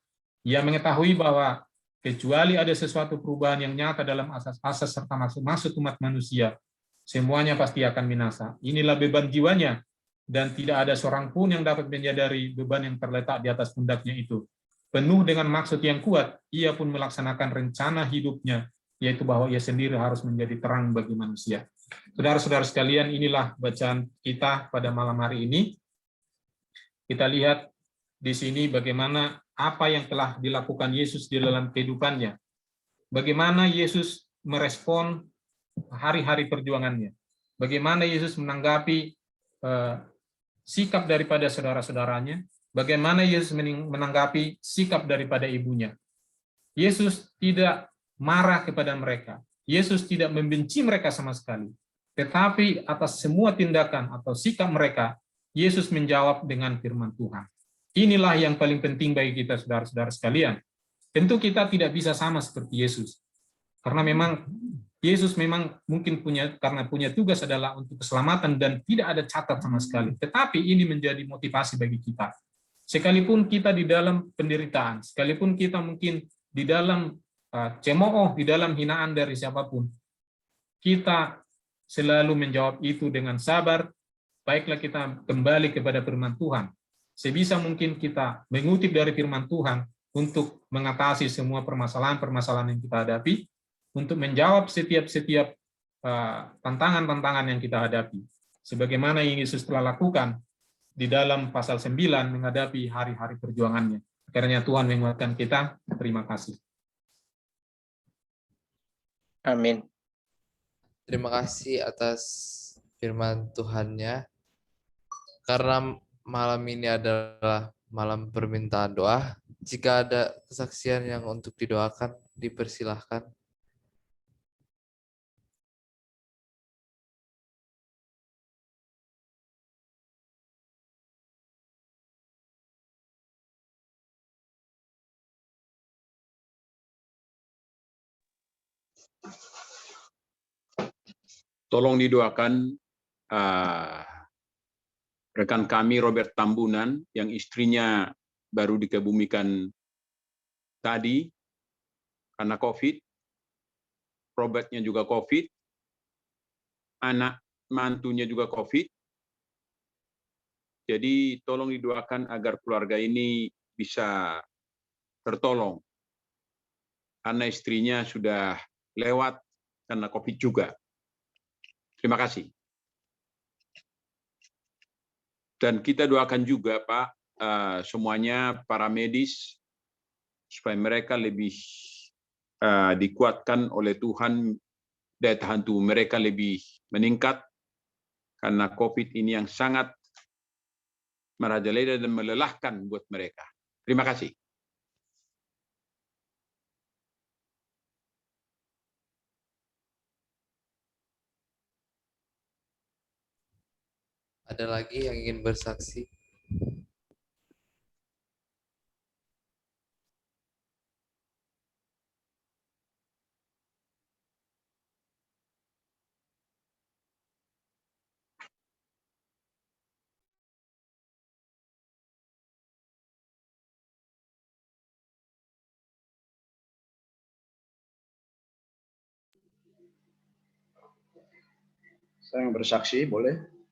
Ia mengetahui bahwa kecuali ada sesuatu perubahan yang nyata dalam asas-asas serta masuk umat manusia, semuanya pasti akan binasa. Inilah beban jiwanya, dan tidak ada seorang pun yang dapat menyadari beban yang terletak di atas pundaknya itu. Penuh dengan maksud yang kuat, ia pun melaksanakan rencana hidupnya, yaitu bahwa ia sendiri harus menjadi terang bagi manusia. Saudara-saudara sekalian, inilah bacaan kita pada malam hari ini. Kita lihat di sini bagaimana apa yang telah dilakukan Yesus di dalam kehidupannya. Bagaimana Yesus merespon hari-hari perjuangannya. Bagaimana Yesus menanggapi sikap daripada saudara-saudaranya. Bagaimana Yesus menanggapi sikap daripada ibunya. Yesus tidak marah kepada mereka. Yesus tidak membenci mereka sama sekali. Tetapi atas semua tindakan atau sikap mereka, Yesus menjawab dengan firman Tuhan. Inilah yang paling penting bagi kita, saudara-saudara sekalian. Tentu kita tidak bisa sama seperti Yesus. Karena memang Yesus memang mungkin karena punya tugas adalah untuk keselamatan dan tidak ada catat sama sekali. Tetapi ini menjadi motivasi bagi kita. Sekalipun kita di dalam penderitaan, sekalipun kita mungkin di dalam cemooh, di dalam hinaan dari siapapun, kita selalu menjawab itu dengan sabar. Baiklah kita kembali kepada firman Tuhan. Sebisa mungkin kita mengutip dari firman Tuhan untuk mengatasi semua permasalahan-permasalahan yang kita hadapi, untuk menjawab setiap tantangan-tantangan yang kita hadapi. Sebagaimana yang Yesus telah lakukan di dalam pasal 9 menghadapi hari-hari perjuangannya. Karena Tuhan menguatkan kita. Terima kasih. Amin. Terima kasih atas firman Tuhan-Nya. Karena malam ini adalah malam permintaan doa, jika ada kesaksian yang untuk didoakan, dipersilahkan. Tolong didoakan rekan kami Robert Tambunan yang istrinya baru dikebumikan tadi karena COVID. Robertnya juga COVID. Anak mantunya juga COVID. Jadi tolong didoakan agar keluarga ini bisa tertolong. Karena istrinya sudah lewat karena COVID juga. Terima kasih. Dan kita doakan juga Pak, semuanya para medis, supaya mereka lebih dikuatkan oleh Tuhan, daya tahan tubuh mereka lebih meningkat, karena COVID ini yang sangat merajalela dan melelahkan buat mereka. Terima kasih. Ada lagi yang ingin bersaksi? Saya yang bersaksi, boleh?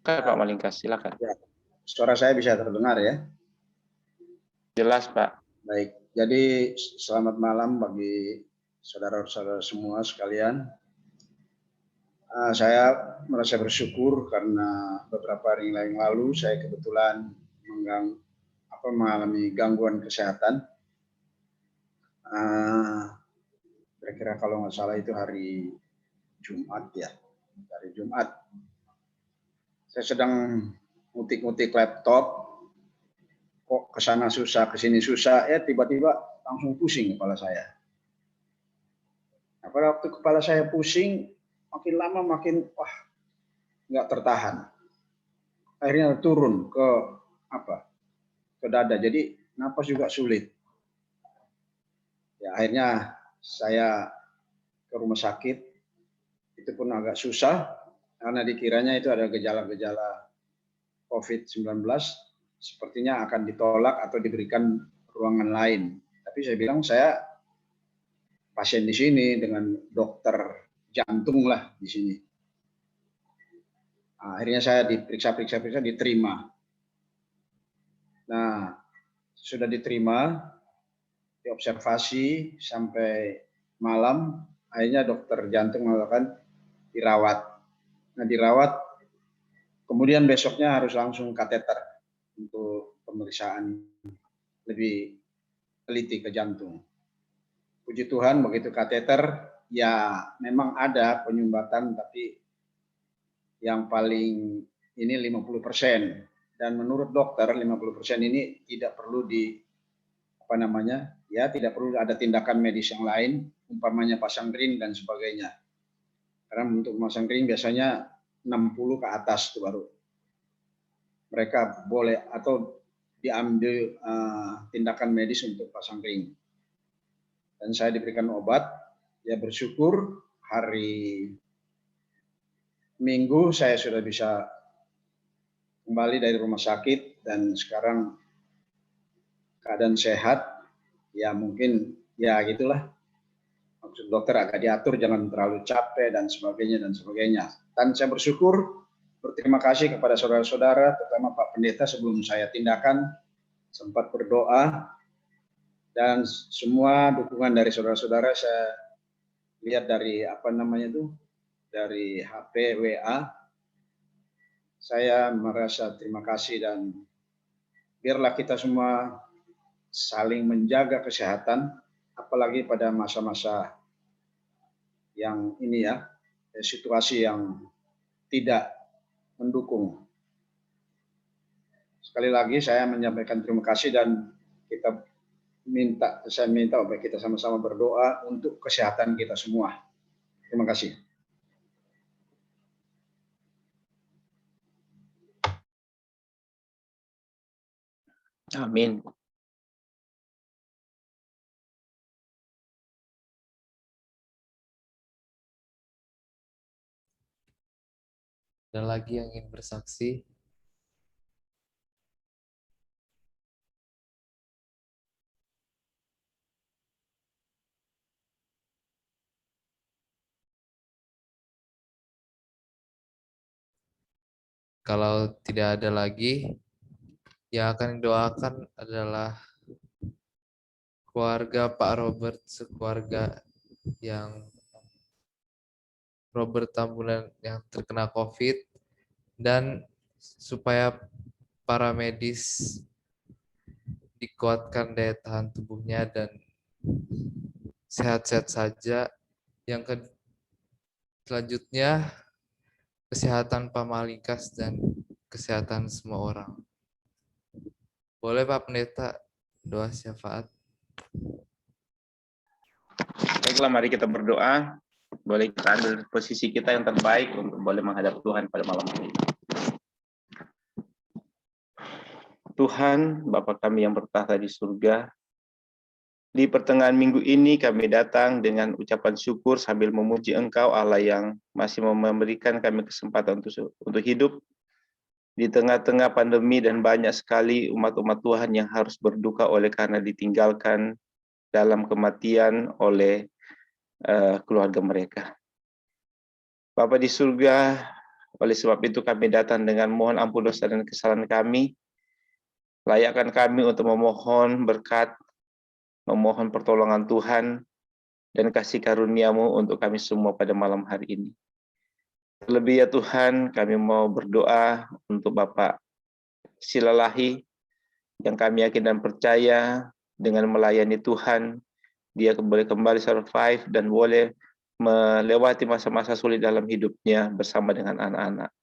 Pak Malingkas, silakan. Ya. Suara saya bisa terdengar ya? Jelas, Pak. Baik, jadi selamat malam bagi saudara-saudara semua sekalian. Saya merasa bersyukur karena beberapa hari yang lalu saya kebetulan mengalami gangguan kesehatan. Kira-kira kalau nggak salah itu hari Jumat ya, hari Jumat. Saya sedang ngutik-ngutik laptop, kok kesana susah, kesini susah, tiba-tiba langsung pusing kepala saya. Nah, pada waktu kepala saya pusing, makin lama makin nggak tertahan. Akhirnya turun ke dada, jadi napas juga sulit. Ya, akhirnya saya ke rumah sakit, itu pun agak susah karena dikiranya itu ada gejala-gejala COVID-19, sepertinya akan ditolak atau diberikan ruangan lain. Tapi saya bilang saya pasien di sini dengan dokter jantung lah di sini. Akhirnya saya diperiksa diterima. Nah, sudah diterima, diobservasi sampai malam, akhirnya dokter jantung mengatakan dirawat. Nah, dirawat, kemudian besoknya harus langsung kateter untuk pemeriksaan lebih teliti ke jantung. Puji Tuhan begitu kateter, ya memang ada penyumbatan, tapi yang paling ini 50%. Dan menurut dokter 50% ini tidak perlu ya tidak perlu ada tindakan medis yang lain, umpamanya pasang ring dan sebagainya. Karena untuk pasang ring biasanya 60 ke atas itu baru mereka boleh atau diambil tindakan medis untuk pasang ring. Dan saya diberikan obat, ya bersyukur hari Minggu saya sudah bisa kembali dari rumah sakit dan sekarang keadaan sehat. Ya mungkin ya gitulah. Maksud dokter agak diatur, jangan terlalu capek dan sebagainya dan sebagainya. Dan saya berterima kasih kepada saudara-saudara, terutama Pak Pendeta sebelum saya tindakan sempat berdoa, dan semua dukungan dari saudara-saudara saya lihat dari dari HP WA. Saya merasa terima kasih dan biarlah kita semua saling menjaga kesehatan, apalagi pada masa-masa yang ini ya, situasi yang tidak mendukung. Sekali lagi saya menyampaikan terima kasih dan saya minta supaya kita sama-sama berdoa untuk kesehatan kita semua. Terima kasih. Amin. Ada lagi yang ingin bersaksi? Kalau tidak ada lagi, yang akan didoakan adalah keluarga Pak Robert, sekeluarga yang Robert Tambunan yang terkena COVID, dan supaya para medis dikuatkan daya tahan tubuhnya dan sehat-sehat saja. Yang selanjutnya, kesehatan Pak Malikas dan kesehatan semua orang. Boleh Pak Pendeta doa syafaat? Baiklah, mari kita berdoa. Boleh kita ambil posisi kita yang terbaik untuk boleh menghadap Tuhan pada malam hari ini. Tuhan, Bapa kami yang bertahta di surga, di pertengahan minggu ini kami datang dengan ucapan syukur sambil memuji Engkau Allah yang masih memberikan kami kesempatan untuk hidup di tengah-tengah pandemi dan banyak sekali umat-umat Tuhan yang harus berduka oleh karena ditinggalkan dalam kematian oleh keluarga mereka. Bapa di surga, oleh sebab itu kami datang dengan mohon ampun dosa dan kesalahan kami. Layakkan kami untuk memohon berkat, memohon pertolongan Tuhan, dan kasih karunia-Mu untuk kami semua pada malam hari ini. Terlebih ya Tuhan, kami mau berdoa untuk Bapak Silalahi, yang kami yakin dan percaya dengan melayani Tuhan, dia boleh kembali survive dan boleh melewati masa-masa sulit dalam hidupnya bersama dengan anak-anak.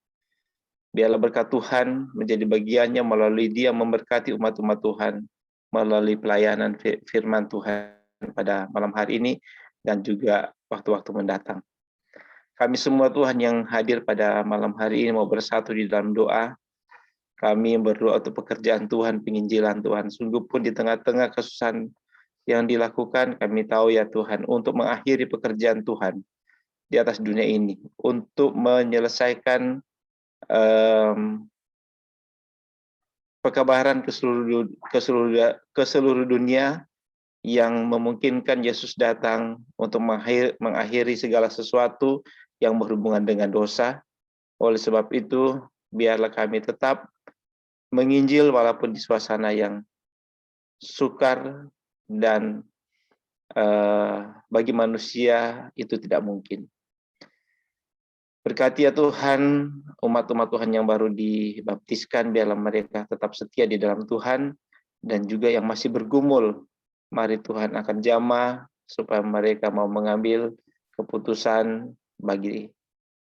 Biarlah berkat Tuhan menjadi bagiannya melalui dia memberkati umat-umat Tuhan melalui pelayanan firman Tuhan pada malam hari ini dan juga waktu-waktu mendatang. Kami semua Tuhan yang hadir pada malam hari ini mau bersatu di dalam doa. Kami berdoa untuk pekerjaan Tuhan, penginjilan Tuhan. Sungguh pun di tengah-tengah kesusahan yang dilakukan, kami tahu ya Tuhan, untuk mengakhiri pekerjaan Tuhan di atas dunia ini, untuk menyelesaikan pekabaran ke seluruh dunia yang memungkinkan Yesus datang untuk mengakhiri segala sesuatu yang berhubungan dengan dosa. Oleh sebab itu, biarlah kami tetap menginjil walaupun di suasana yang sukar dan bagi manusia itu tidak mungkin. Berkati ya Tuhan, umat-umat Tuhan yang baru dibaptiskan, biarlah mereka tetap setia di dalam Tuhan, dan juga yang masih bergumul, mari Tuhan akan jamah, supaya mereka mau mengambil keputusan bagi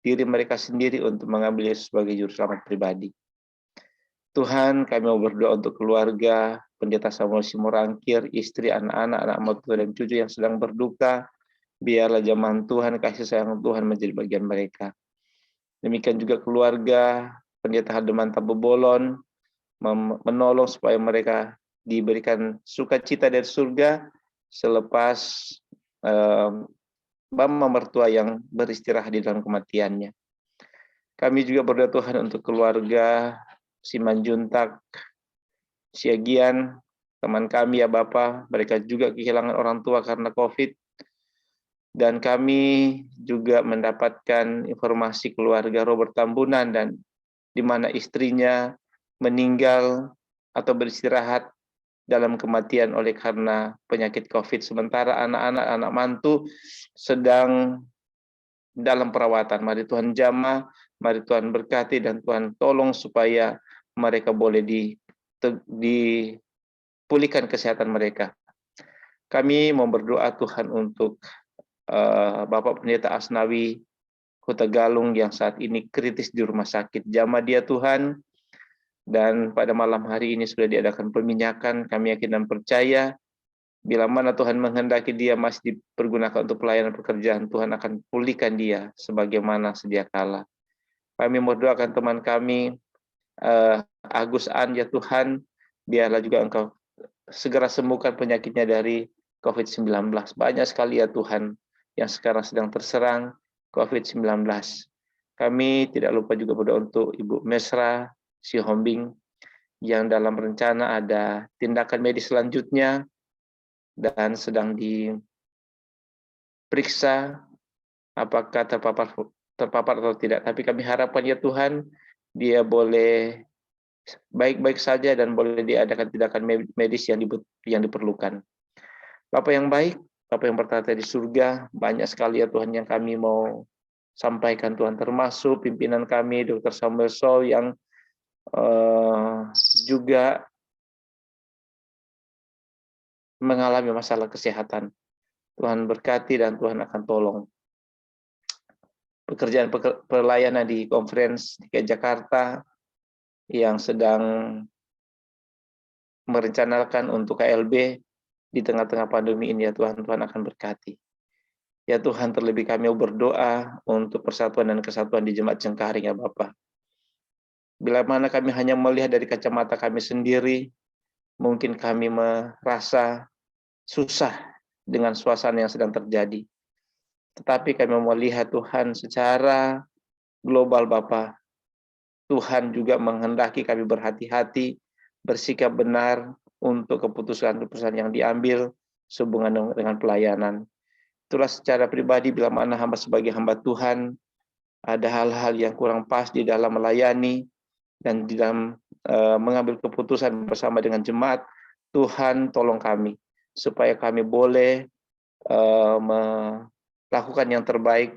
diri mereka sendiri untuk mengambil Yesus sebagai juru selamat pribadi. Tuhan, kami mau berdoa untuk keluarga Pendeta Samuel Simorangkir, istri, anak-anak, anak mertua dan cucu yang sedang berduka. Biarlah jamahan Tuhan, kasih sayang Tuhan menjadi bagian mereka. Demikian juga keluarga Pendeta Hademanta Bebolon, menolong supaya mereka diberikan sukacita dari surga selepas mama mertua yang beristirahat di dalam kematiannya. Kami juga berdoa Tuhan untuk keluarga Simanjuntak, Siagian, teman kami ya Bapak, mereka juga kehilangan orang tua karena COVID. Dan kami juga mendapatkan informasi keluarga Robert Tambunan dan di mana istrinya meninggal atau beristirahat dalam kematian oleh karena penyakit COVID. Sementara anak-anak, anak mantu sedang dalam perawatan. Mari Tuhan jamah, mari Tuhan berkati dan Tuhan tolong supaya mereka boleh dipulihkan kesehatan mereka. Kami mau berdoa Tuhan untuk Bapak Pendeta Asnawi Kota Galung yang saat ini kritis di rumah sakit. Jamah dia Tuhan, dan pada malam hari ini sudah diadakan peminyakan. Kami yakin dan percaya bila mana Tuhan menghendaki dia masih dipergunakan untuk pelayanan pekerjaan, Tuhan akan pulihkan dia sebagaimana sedia kala. Kami mendoakan teman kami Agus An, ya Tuhan, biarlah juga Engkau segera sembuhkan penyakitnya dari COVID-19. Banyak sekali ya Tuhan yang sekarang sedang terserang COVID-19. Kami tidak lupa juga berdoa untuk Ibu Mesra Sihombing yang dalam rencana ada tindakan medis selanjutnya dan sedang diperiksa apakah terpapar atau tidak. Tapi kami harapkan ya Tuhan, dia boleh baik-baik saja dan boleh diadakan tindakan medis yang diperlukan. Bapak yang baik, Bapak yang bertata di surga, banyak sekali ya Tuhan yang kami mau sampaikan Tuhan, termasuk pimpinan kami Dr. Samuel Sow yang juga mengalami masalah kesehatan. Tuhan berkati dan Tuhan akan tolong. Pekerjaan pelayanan di conference di Jakarta yang sedang merencanakan untuk KLB di tengah-tengah pandemi ini ya Tuhan, Tuhan akan berkati. Ya Tuhan, terlebih kami berdoa untuk persatuan dan kesatuan di Jemaat Cengkaring ya Bapak. Bila mana kami hanya melihat dari kacamata kami sendiri, mungkin kami merasa susah dengan suasana yang sedang terjadi. Tetapi kami melihat Tuhan secara global Bapak. Tuhan juga menghendaki kami berhati-hati, bersikap benar untuk keputusan-keputusan yang diambil sehubungan dengan pelayanan. Itulah secara pribadi bila mana hamba sebagai hamba Tuhan ada hal-hal yang kurang pas di dalam melayani dan di dalam mengambil keputusan bersama dengan jemaat, Tuhan tolong kami supaya kami boleh melakukan yang terbaik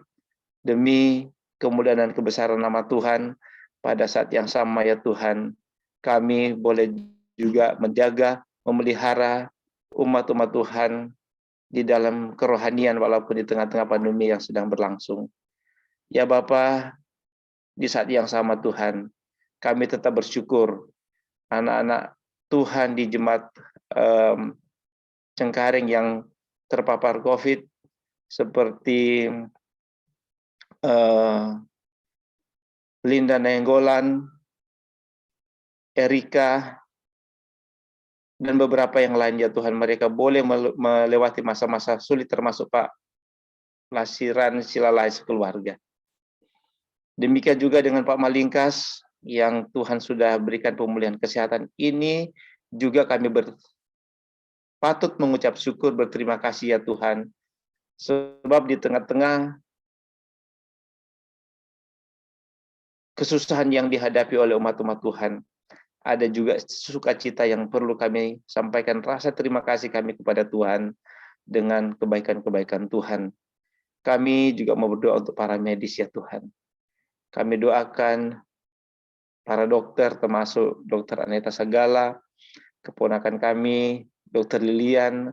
demi kemuliaan dan kebesaran nama Tuhan. Pada saat yang sama ya Tuhan, kami boleh juga menjaga, memelihara umat-umat Tuhan di dalam kerohanian walaupun di tengah-tengah pandemi yang sedang berlangsung. Ya Bapa, di saat yang sama Tuhan, kami tetap bersyukur anak-anak Tuhan di Jemaat Cengkaring yang terpapar COVID seperti Linda Nenggolan, Erika, dan beberapa yang lain ya Tuhan, mereka boleh melewati masa-masa sulit termasuk Pak Lasiran Silalai sekeluarga. Demikian juga dengan Pak Malingkas yang Tuhan sudah berikan pemulihan kesehatan ini, juga kami patut mengucap syukur, berterima kasih ya Tuhan, sebab di tengah-tengah kesusahan yang dihadapi oleh umat-umat Tuhan, ada juga sukacita yang perlu kami sampaikan, rasa terima kasih kami kepada Tuhan dengan kebaikan-kebaikan Tuhan. Kami juga mau berdoa untuk para medis ya Tuhan. Kami doakan para dokter, termasuk Dr. Aneta Sagala, keponakan kami, Dr. Lilian,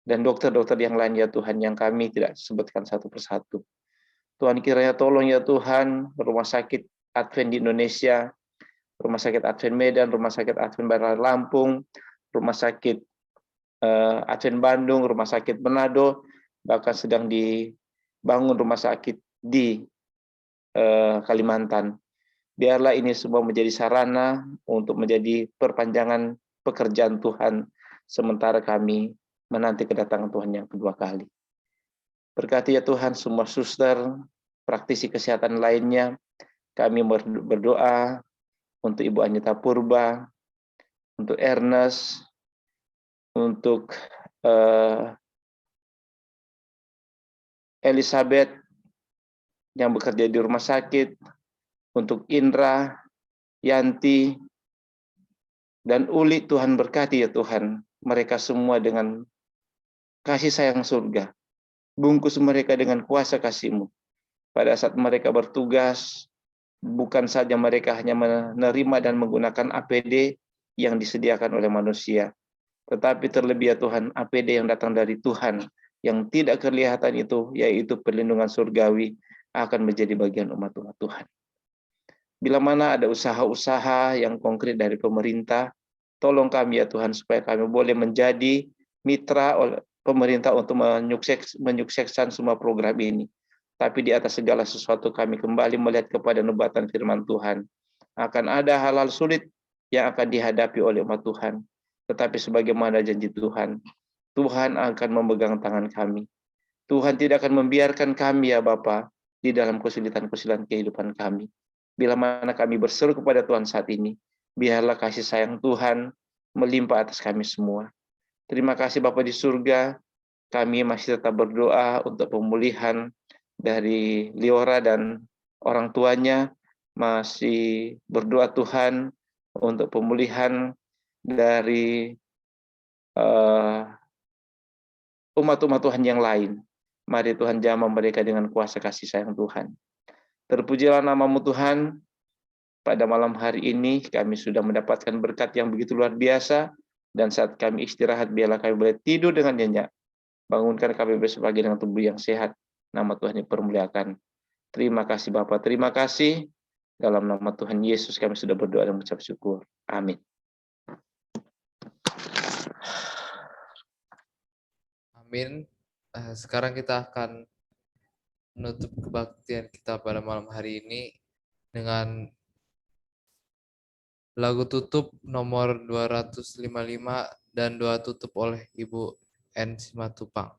dan dokter-dokter yang lain ya Tuhan, yang kami tidak sebutkan satu persatu. Tuhan kiranya tolong ya Tuhan, rumah sakit Advent di Indonesia, Rumah Sakit Advent Medan, Rumah Sakit Advent Barat Lampung, Rumah Sakit Advent Bandung, Rumah Sakit Manado, bahkan sedang dibangun rumah sakit di Kalimantan. Biarlah ini semua menjadi sarana untuk menjadi perpanjangan pekerjaan Tuhan sementara kami menanti kedatangan Tuhan yang kedua kali. Berkati ya Tuhan semua suster, praktisi kesehatan lainnya. Kami berdoa untuk Ibu Anita Purba, untuk Ernest, untuk Elizabeth yang bekerja di rumah sakit, untuk Indra, Yanti, dan Uli. Tuhan berkati ya Tuhan, mereka semua dengan kasih sayang surga. Bungkus mereka dengan kuasa kasih-Mu. Pada saat mereka bertugas, bukan saja mereka hanya menerima dan menggunakan APD yang disediakan oleh manusia, tetapi terlebih ya Tuhan, APD yang datang dari Tuhan, yang tidak kelihatan itu, yaitu perlindungan surgawi, akan menjadi bagian umat Tuhan. Bila mana ada usaha-usaha yang konkret dari pemerintah, tolong kami ya Tuhan, supaya kami boleh menjadi mitra oleh pemerintah untuk menyukseskan semua program ini. Tapi di atas segala sesuatu kami kembali melihat kepada nubuatan firman Tuhan. Akan ada hal-hal sulit yang akan dihadapi oleh umat Tuhan. Tetapi sebagaimana janji Tuhan, Tuhan akan memegang tangan kami. Tuhan tidak akan membiarkan kami ya Bapa di dalam kesulitan-kesulitan kehidupan kami. Bila mana kami berseru kepada Tuhan saat ini, biarlah kasih sayang Tuhan melimpah atas kami semua. Terima kasih Bapa di surga, kami masih tetap berdoa untuk pemulihan dari Liora dan orang tuanya, masih berdoa Tuhan untuk pemulihan dari umat-umat Tuhan yang lain. Mari Tuhan jamah mereka dengan kuasa kasih sayang Tuhan. Terpujilah nama-Mu Tuhan. Pada malam hari ini kami sudah mendapatkan berkat yang begitu luar biasa, dan saat kami istirahat biarlah kami boleh tidur dengan nyenyak. Bangunkan kami besok pagi dengan tubuh yang sehat. Nama Tuhan dipermuliakan. Terima kasih Bapa, terima kasih. Dalam nama Tuhan Yesus kami sudah berdoa dan mengucap syukur. Amin. Amin. Sekarang kita akan menutup kebaktian kita pada malam hari ini dengan lagu tutup nomor 255 dan doa tutup oleh Ibu N. Simatupang.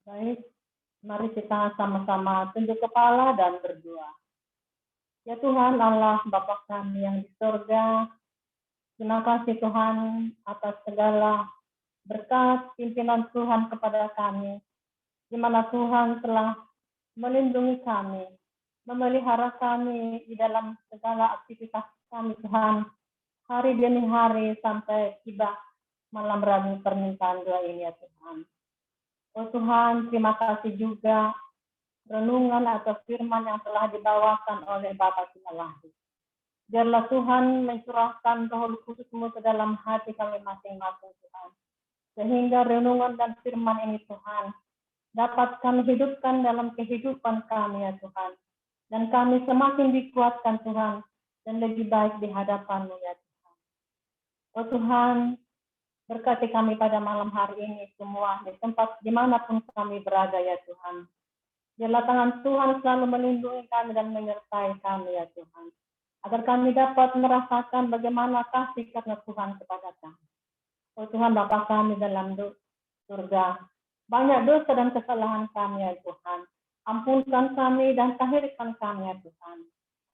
Baik, mari kita sama-sama tunduk kepala dan berdoa. Ya Tuhan Allah Bapa kami yang di surga, terima kasih Tuhan atas segala berkat pimpinan Tuhan kepada kami, di mana Tuhan telah melindungi kami, memelihara kami di dalam segala aktivitas kami Tuhan, hari demi hari sampai tiba malam rabu permintaan doa ini ya Tuhan. Oh Tuhan, terima kasih juga renungan atau firman yang telah dibawakan oleh Bapak Sinalahi. Biarlah Tuhan mencurahkan Roh Kudus-Mu ke dalam hati kami masing-masing Tuhan. Sehingga renungan dan firman ini Tuhan dapat kami hidupkan dalam kehidupan kami ya Tuhan. Dan kami semakin dikuatkan Tuhan dan lebih baik di hadapan-Mu ya Tuhan. Oh Tuhan, berkati kami pada malam hari ini semua di tempat dimanapun kami berada ya Tuhan. Biarlah tangan Tuhan selalu melindungi kami dan menyertai kami ya Tuhan. Agar kami dapat merasakan bagaimana kasih karena Tuhan kepada kami. Oh Tuhan Bapa kami dalam surga, banyak dosa dan kesalahan kami ya Tuhan. Ampunkan kami dan tahirkan kami ya Tuhan.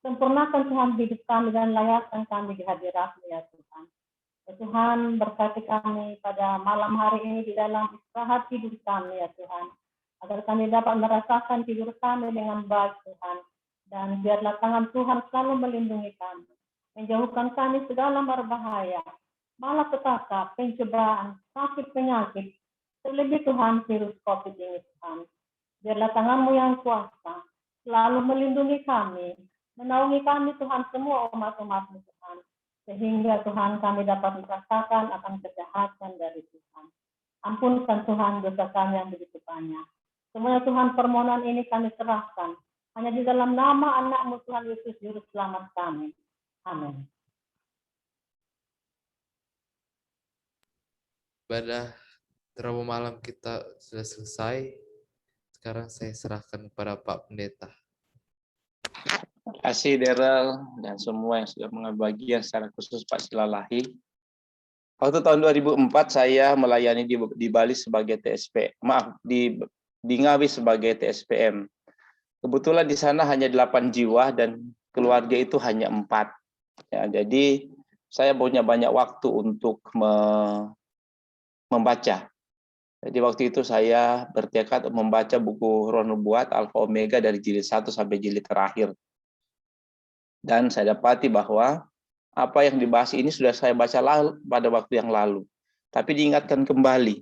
Sempurnakan Tuhan hidup kami dan layakkan kami di hadirat-Mu ya Tuhan. Ya Tuhan, berkati kami pada malam hari ini di dalam istirahat tidur kami ya Tuhan. Agar kami dapat merasakan tidur kami dengan baik Tuhan. Dan biarlah tangan Tuhan selalu melindungi kami. Menjauhkan kami segala berbahaya. Malapetaka, pencobaan, sakit penyakit. Terlebih Tuhan virus COVID ini Tuhan. Biarlah tangan-Mu yang kuasa selalu melindungi kami. Menaungi kami Tuhan semua umat-umat-Mu Tuhan. Sehingga Tuhan kami dapat merasakan akan kejahatan dari Tuhan. Ampunkan Tuhan dosa kami yang begitu banyak. Semuanya Tuhan permohonan ini kami serahkan. Hanya di dalam nama anak-Mu Tuhan Yesus Juru Selamat kami. Amin. Ibadah Rabu malam kita sudah selesai. Sekarang saya serahkan kepada Pak Pendeta. Terima kasih Daryl dan semua yang sudah mengambil bagian, secara khusus Pak Silalahi. Waktu tahun 2004 saya melayani di Bali sebagai TSP, di Ngawi sebagai TSPM. Kebetulan di sana hanya 8 jiwa dan keluarga itu hanya 4. Ya, jadi saya punya banyak waktu untuk membaca. Jadi waktu itu saya bertekad membaca buku Roh Nubuat Alfa Omega dari jilid 1 sampai jilid terakhir. Dan saya dapati bahwa apa yang dibahas ini sudah saya baca pada waktu yang lalu. Tapi diingatkan kembali,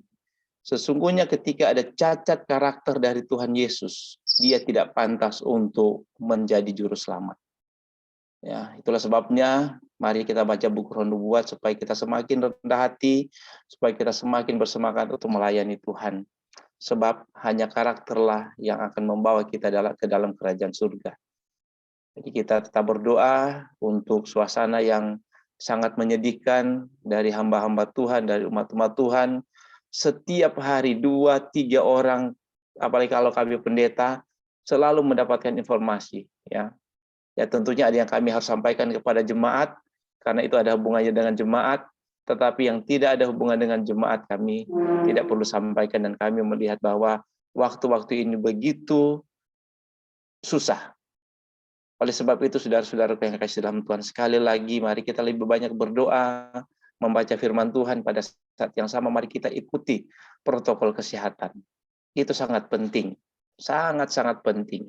sesungguhnya ketika ada cacat karakter dari Tuhan Yesus, Dia tidak pantas untuk menjadi juru selamat. Ya, itulah sebabnya mari kita baca buku Roh Nubuat supaya kita semakin rendah hati, supaya kita semakin bersemangat untuk melayani Tuhan. Sebab hanya karakterlah yang akan membawa kita ke dalam kerajaan surga. Jadi kita tetap berdoa untuk suasana yang sangat menyedihkan dari hamba-hamba Tuhan, dari umat-umat Tuhan. Setiap hari 2-3 orang, apalagi kalau kami pendeta, selalu mendapatkan informasi. Ya tentunya ada yang kami harus sampaikan kepada jemaat, karena itu ada hubungannya dengan jemaat, tetapi yang tidak ada hubungan dengan jemaat kami tidak perlu sampaikan, dan kami melihat bahwa waktu-waktu ini begitu susah. Oleh sebab itu, saudara-saudara yang kasih dalam Tuhan, sekali lagi mari kita lebih banyak berdoa, membaca firman Tuhan. Pada saat yang sama mari kita ikuti protokol kesehatan. Itu sangat penting, sangat-sangat penting.